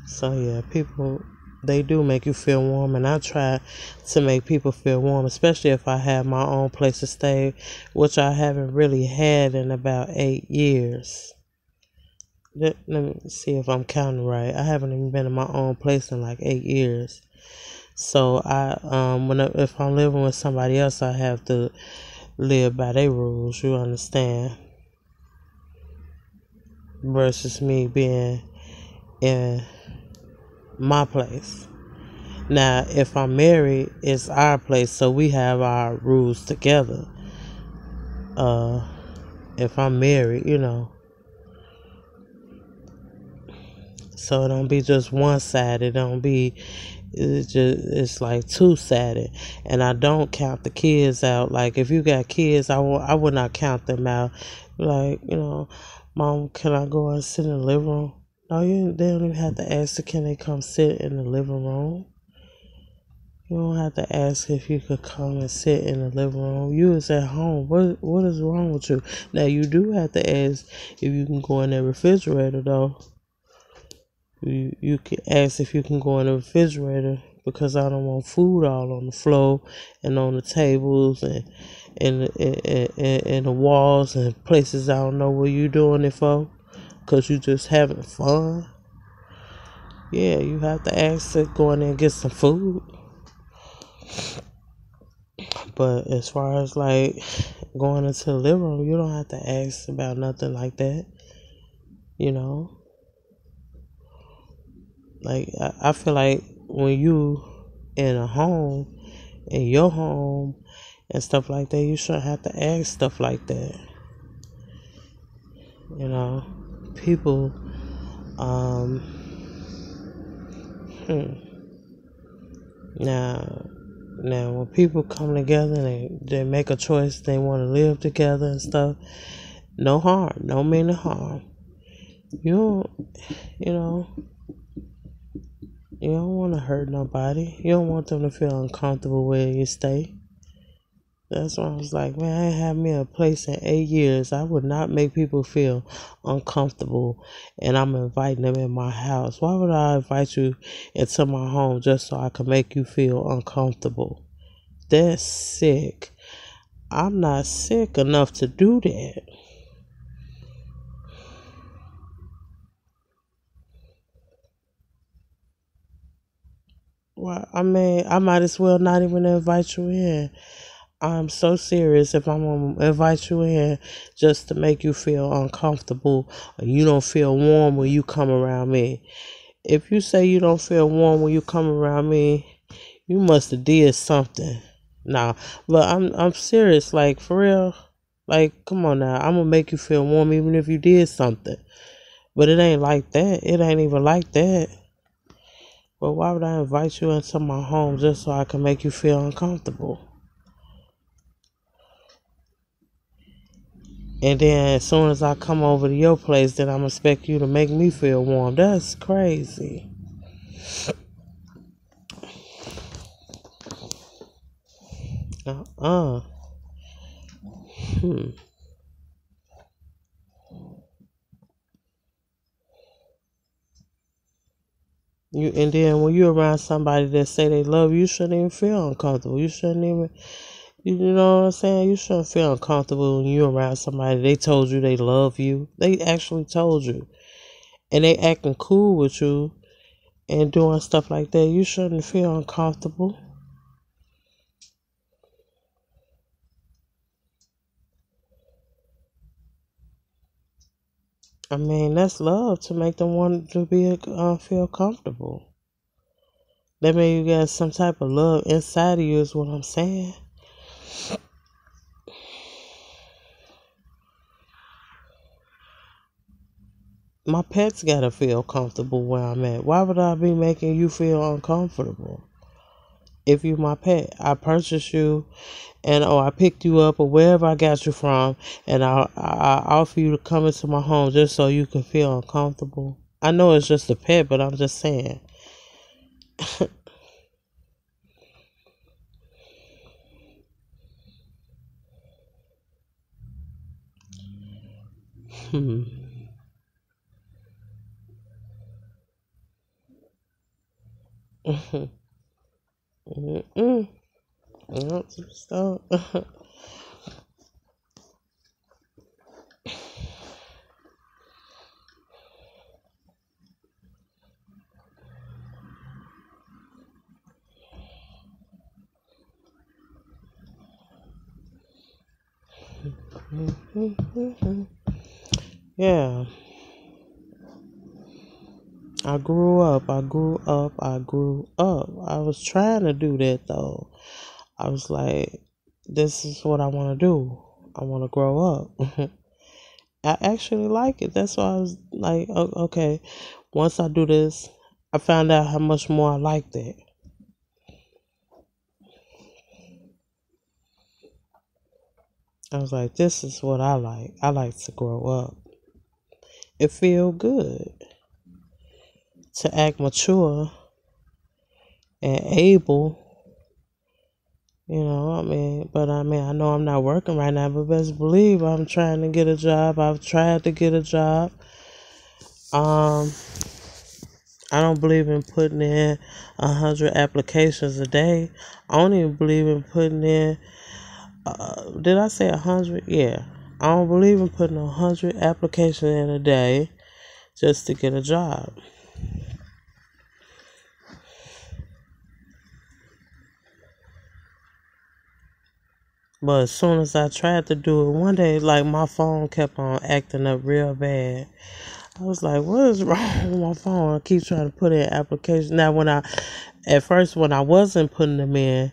So yeah, people They do make you feel warm, and I try to make people feel warm, especially if I have my own place to stay, which I haven't really had in about 8 years. Let me see if I'm counting right. I haven't even been in my own place in like 8 years. So if I'm living with somebody else, I have to live by their rules. You understand? Versus me being in my place. Now, if I'm married, it's our place, so we have our rules together. If I'm married, so it don't be just one sided. It's like two-sided. And I don't count the kids out. Like, if you got kids, I would not count them out. Like, Mom, can I go and sit in the living room? No, they don't even have to ask, can they come sit in the living room? You don't have to ask if you could come and sit in the living room. You is at home. What is wrong with you? Now, you do have to ask if you can go in the refrigerator, though. You can ask if you can go in the refrigerator, because I don't want food all on the floor and on the tables and in the walls and places I don't know what you doing it for, because you just having fun. Yeah, you have to ask to go in there and get some food. But as far as like going into the living room, you don't have to ask about nothing like that. Like, I feel like when you in a home, in your home and stuff like that, you shouldn't have to ask stuff like that. People, now when people come together and they make a choice, they want to live together and stuff, no harm, no mean to harm. You don't want to hurt nobody. You don't want them to feel uncomfortable where you stay. That's why I was like, man, I ain't had me a place in 8 years. I would not make people feel uncomfortable, and I'm inviting them in my house. Why would I invite you into my home just so I can make you feel uncomfortable? That's sick. I'm not sick enough to do that. Well, I mean, I might as well not even invite you in. I'm so serious if I'm going to invite you in just to make you feel uncomfortable, or you don't feel warm when you come around me. If you say you don't feel warm when you come around me, you must have did something. Nah, but I'm serious, like, for real. Like, come on now. I'm going to make you feel warm even if you did something. But it ain't like that. It ain't even like that. But why would I invite you into my home just so I can make you feel uncomfortable? And then as soon as I come over to your place, then I'm expect you to make me feel warm. That's crazy. Uh-uh. And then when you're around somebody that say they love you, you shouldn't even feel uncomfortable. You shouldn't even, you know what I'm saying? You shouldn't feel uncomfortable when you're around somebody. They told you they love you. They actually told you. And they acting cool with you and doing stuff like that. You shouldn't feel uncomfortable. I mean, that's love, to make them want to be feel comfortable. That means you got some type of love inside of you, is what I'm saying. My pets gotta feel comfortable where I'm at. Why would I be making you feel uncomfortable? If you my pet, I purchased you, or I picked you up, or wherever I got you from, and I offer you to come into my home just so you can feel uncomfortable. I know it's just a pet, but I'm just saying. Mm-mm. Nope, stop. Yeah. I grew up. I grew up. I grew up. I was trying to do that though. I was like, this is what I want to do. I want to grow up. I actually like it. That's why I was like, okay, once I do this, I found out how much more I liked it. I was like, this is what I like. I like to grow up. It feel good to act mature and able. I know I'm not working right now, but best believe I'm trying to get a job. I've tried to get a job. I don't believe in putting in 100 applications a day. I don't even believe in putting in, did I say 100? Yeah. I don't believe in putting 100 applications in a day just to get a job. But as soon as I tried to do it one day, like my phone kept on acting up real bad. I was like, what is wrong with my phone? I keep trying to put in applications. Now, at first, when I wasn't putting them in,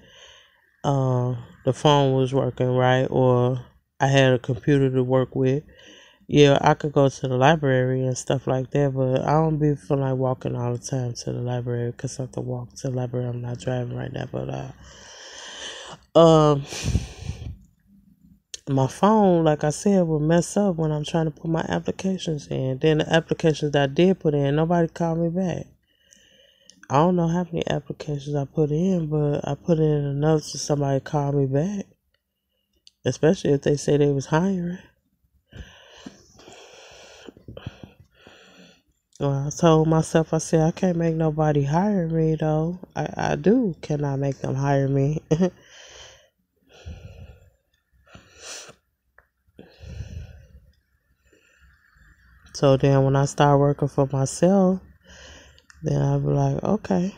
the phone was working right, or I had a computer to work with. Yeah, I could go to the library and stuff like that, but I don't be feeling like walking all the time to the library because I have to walk to the library. I'm not driving right now, but my phone, like I said, will mess up when I'm trying to put my applications in. Then the applications that I did put in, nobody called me back. I don't know how many applications I put in, but I put in enough so somebody call me back. Especially if they say they was hiring. Well, I told myself, I said, I can't make nobody hire me, though. I do. Can I make them hire me? So then when I start working for myself, then I'll be like, okay.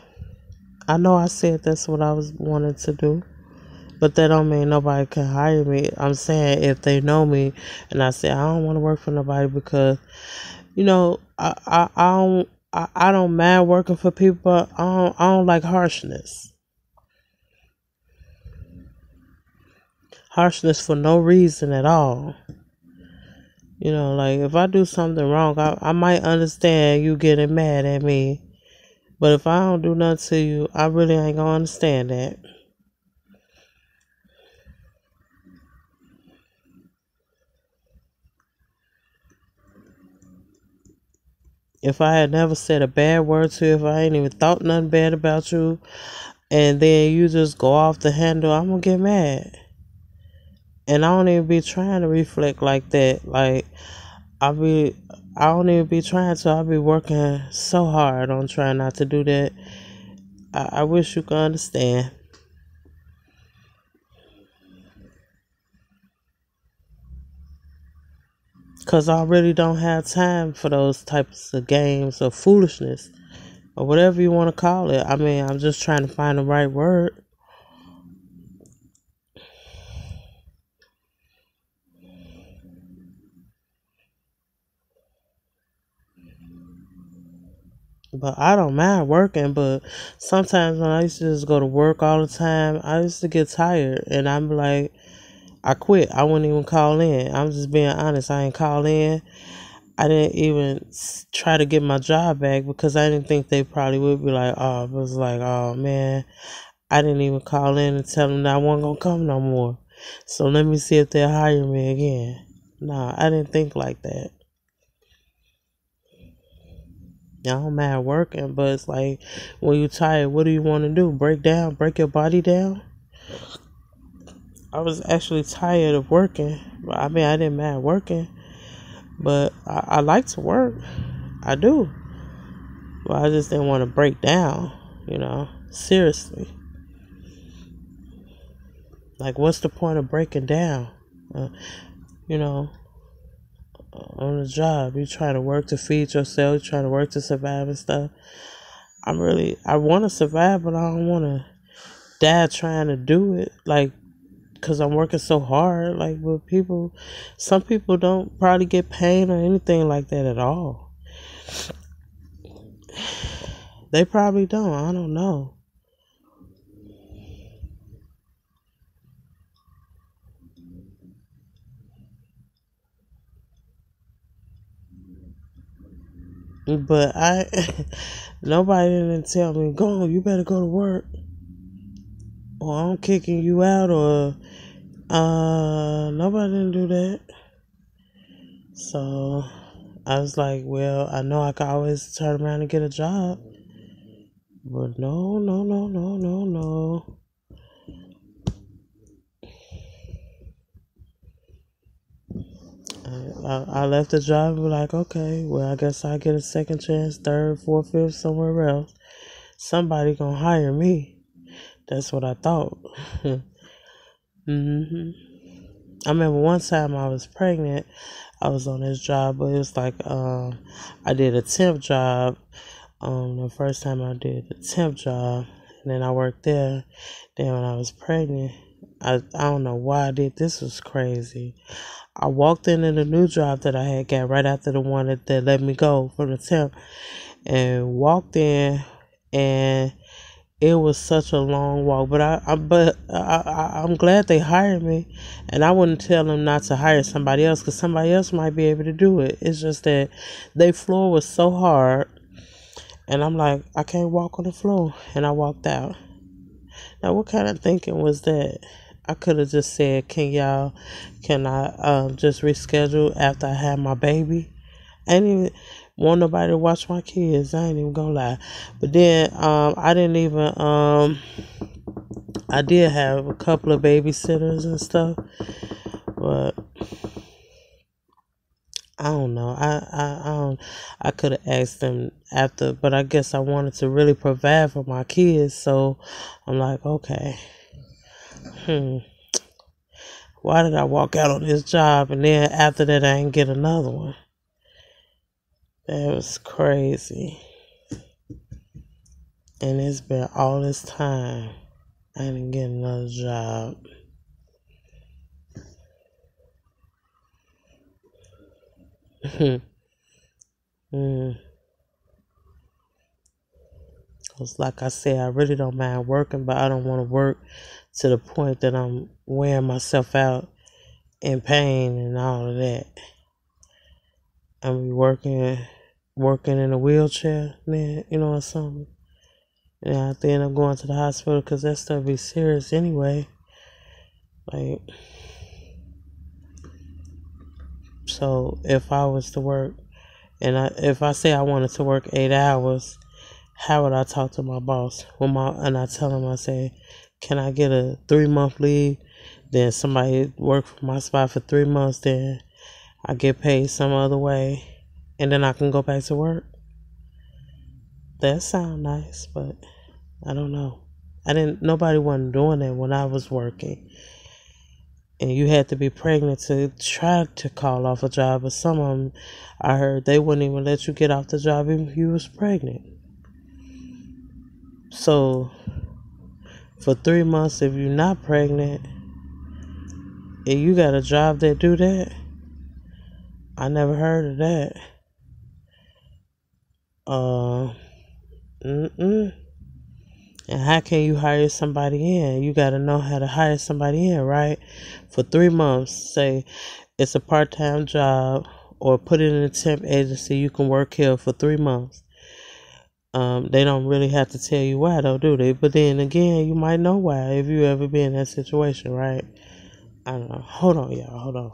I know I said that's what I was wanting to do. But that don't mean nobody can hire me. I'm saying if they know me and I say I don't want to work for nobody because, I don't mind working for people, but I don't like harshness. Harshness for no reason at all. Like if I do something wrong, I might understand you getting mad at me. But if I don't do nothing to you, I really ain't gonna understand that. If I had never said a bad word to you, if I ain't even thought nothing bad about you, and then you just go off the handle, I'm gonna get mad. And I don't even be trying to reflect like that. Like I don't even be trying to. I be working so hard on trying not to do that. I wish you could understand. Because I really don't have time for those types of games or foolishness or whatever you want to call it. I mean, I'm just trying to find the right word. But I don't mind working, but sometimes when I used to just go to work all the time, I used to get tired and I'm like, I quit. I wouldn't even call in. I'm just being honest. I ain't call in. I didn't even try to get my job back because I didn't think they probably would be like, oh, it was like, oh man, I didn't even call in and tell them that I wasn't going to come no more. So let me see if they'll hire me again. Nah, I didn't think like that. I don't mind working, but it's like when you're tired, what do you want to do? Break your body down? I was actually tired of working. I mean, I didn't mind working, but I like to work. I do. But I just didn't want to break down, Seriously. Like, what's the point of breaking down? Uh, you know, on the job, you trying to work to feed yourself, you trying to work to survive and stuff. I want to survive, but I don't want to die trying to do it. Like, because I'm working so hard. Like, but some people don't probably get pain or anything like that at all. They probably don't. I don't know. But nobody didn't tell me, go on, you better go to work, or I'm kicking you out, or nobody didn't do that. So I was like, well, I know I could always turn around and get a job. But no, no, no, no, no, no. I left the job and was like, okay, well, I guess I'll get a second chance, third, fourth, fifth, somewhere else. Somebody gonna hire me. That's what I thought. hmm I remember one time I was pregnant. I was on this job, but it was like I did a temp job. The first time I did a temp job, and then I worked there. Then when I was pregnant, I don't know why I did. This was crazy. I walked into the new job that I had got right after the one that let me go from the temp, and walked in, and it was such a long walk. I'm glad they hired me, and I wouldn't tell them not to hire somebody else, because somebody else might be able to do it. It's just that their floor was so hard, and I'm like, I can't walk on the floor, and I walked out. Now, what kind of thinking was that? I could have just said, can I just reschedule after I have my baby? I ain't even want nobody to watch my kids. I ain't even gonna lie. But then I didn't even I did have a couple of babysitters and stuff, but I don't know. I could have asked them after, but I guess I wanted to really provide for my kids, so I'm like, okay. Why did I walk out on this job and then after that I didn't get another one? That was crazy. And it's been all this time. I didn't get another job. Cause like I said, I really don't mind working, but I don't want to work to the point that I'm wearing myself out in pain and all of that. I'm working in a wheelchair, man, or something. And I end up going to the hospital because that stuff be serious anyway. Like, so if I was to work, if I say I wanted to work 8 hours, how would I talk to my boss? And I tell him, I say, can I get a 3-month leave? Then somebody work for my spot for 3 months, then I get paid some other way, and then I can go back to work. That sound nice, but I don't know. Nobody wasn't doing that when I was working. And you had to be pregnant to try to call off a job. But some of them, I heard, they wouldn't even let you get off the job even if you was pregnant. So, for 3 months, if you're not pregnant, and you got a job that do that, I never heard of that. And how can you hire somebody in? You got to know how to hire somebody in, right? For 3 months, say it's a part-time job, or put it in a temp agency. You can work here for 3 months. They don't really have to tell you why, though, do they? But then again, you might know why if you ever been in that situation, right? I don't know. Hold on, y'all. Hold on.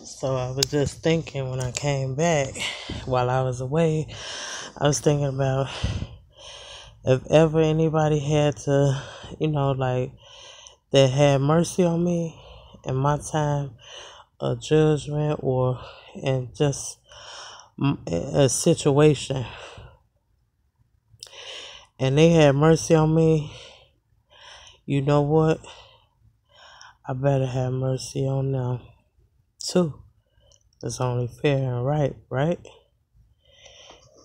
So I was just thinking when I came back while I was away, I was thinking about if ever anybody had to, like that had mercy on me in my time of judgment or in just a situation, and they had mercy on me, you know what? I better have mercy on them too. It's only fair and right, right?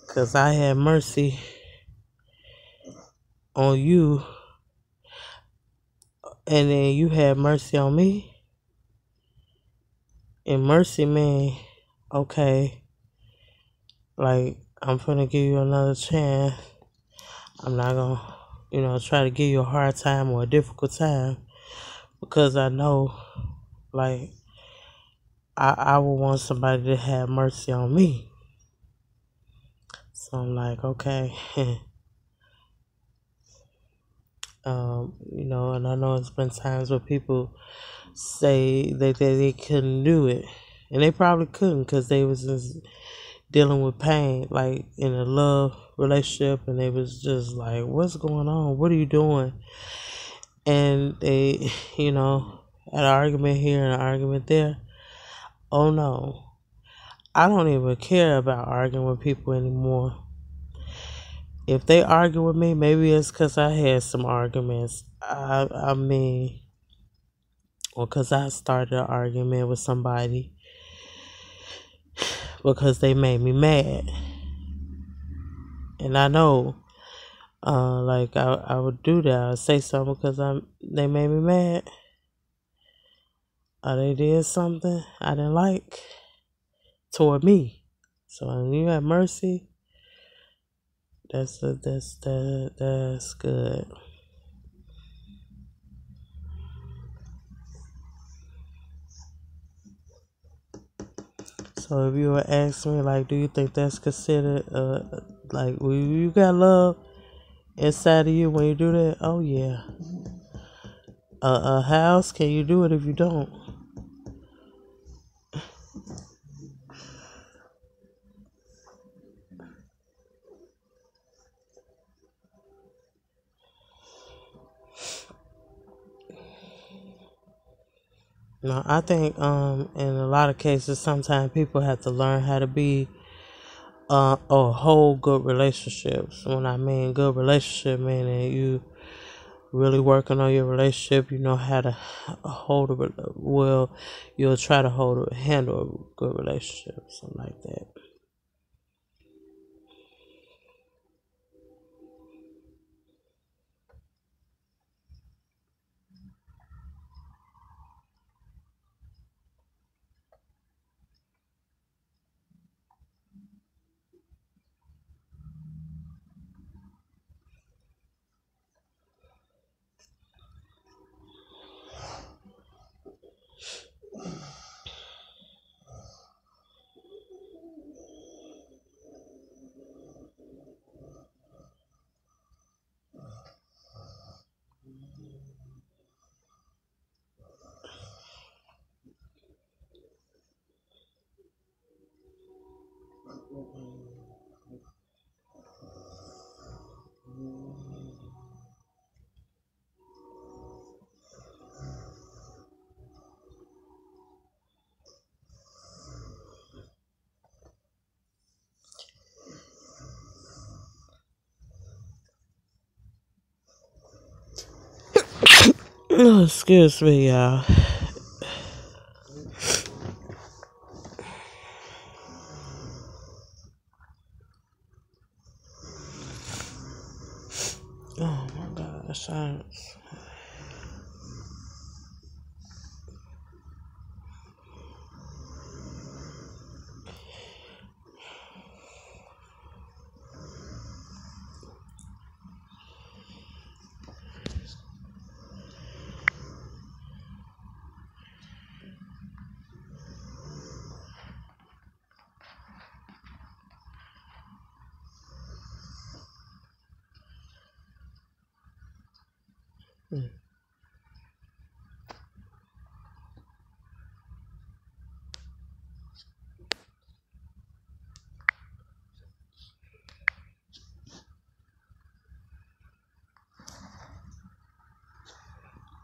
Because I had mercy on you, and then you had mercy on me. And mercy mean, okay, like, I'm gonna give you another chance. I'm not gonna, try to give you a hard time or a difficult time because I know, like, I would want somebody to have mercy on me. So I'm like, okay, and I know it's been times where people say that they couldn't do it, and they probably couldn't because they was just dealing with pain, like in a love relationship, and they was just like, what's going on? What are you doing? And they, had an argument here and an argument there. Oh no, I don't even care about arguing with people anymore. If they argue with me, maybe it's because I had some arguments. I mean, or because I started an argument with somebody because they made me mad. And I know, like, I would do that. I would say something because they made me mad. Or they did something I didn't like toward me. So when you have mercy, that's good. So if you were asking me, like, do you think that's considered, like, you got love inside of you when you do that? Oh yeah. How else can you do it if you don't? No, I think in a lot of cases sometimes people have to learn how to be a whole good relationships. When I mean good relationship, meaning you really working on your relationship, you know how to hold well, you'll try to handle a good relationship, something like that. Oh, excuse me, y'all. Oh my gosh.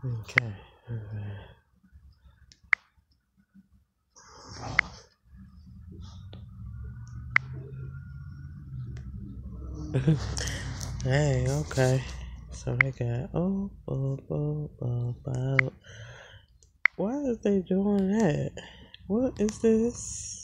Okay. Hey, okay. So they got why are they doing that? What is this?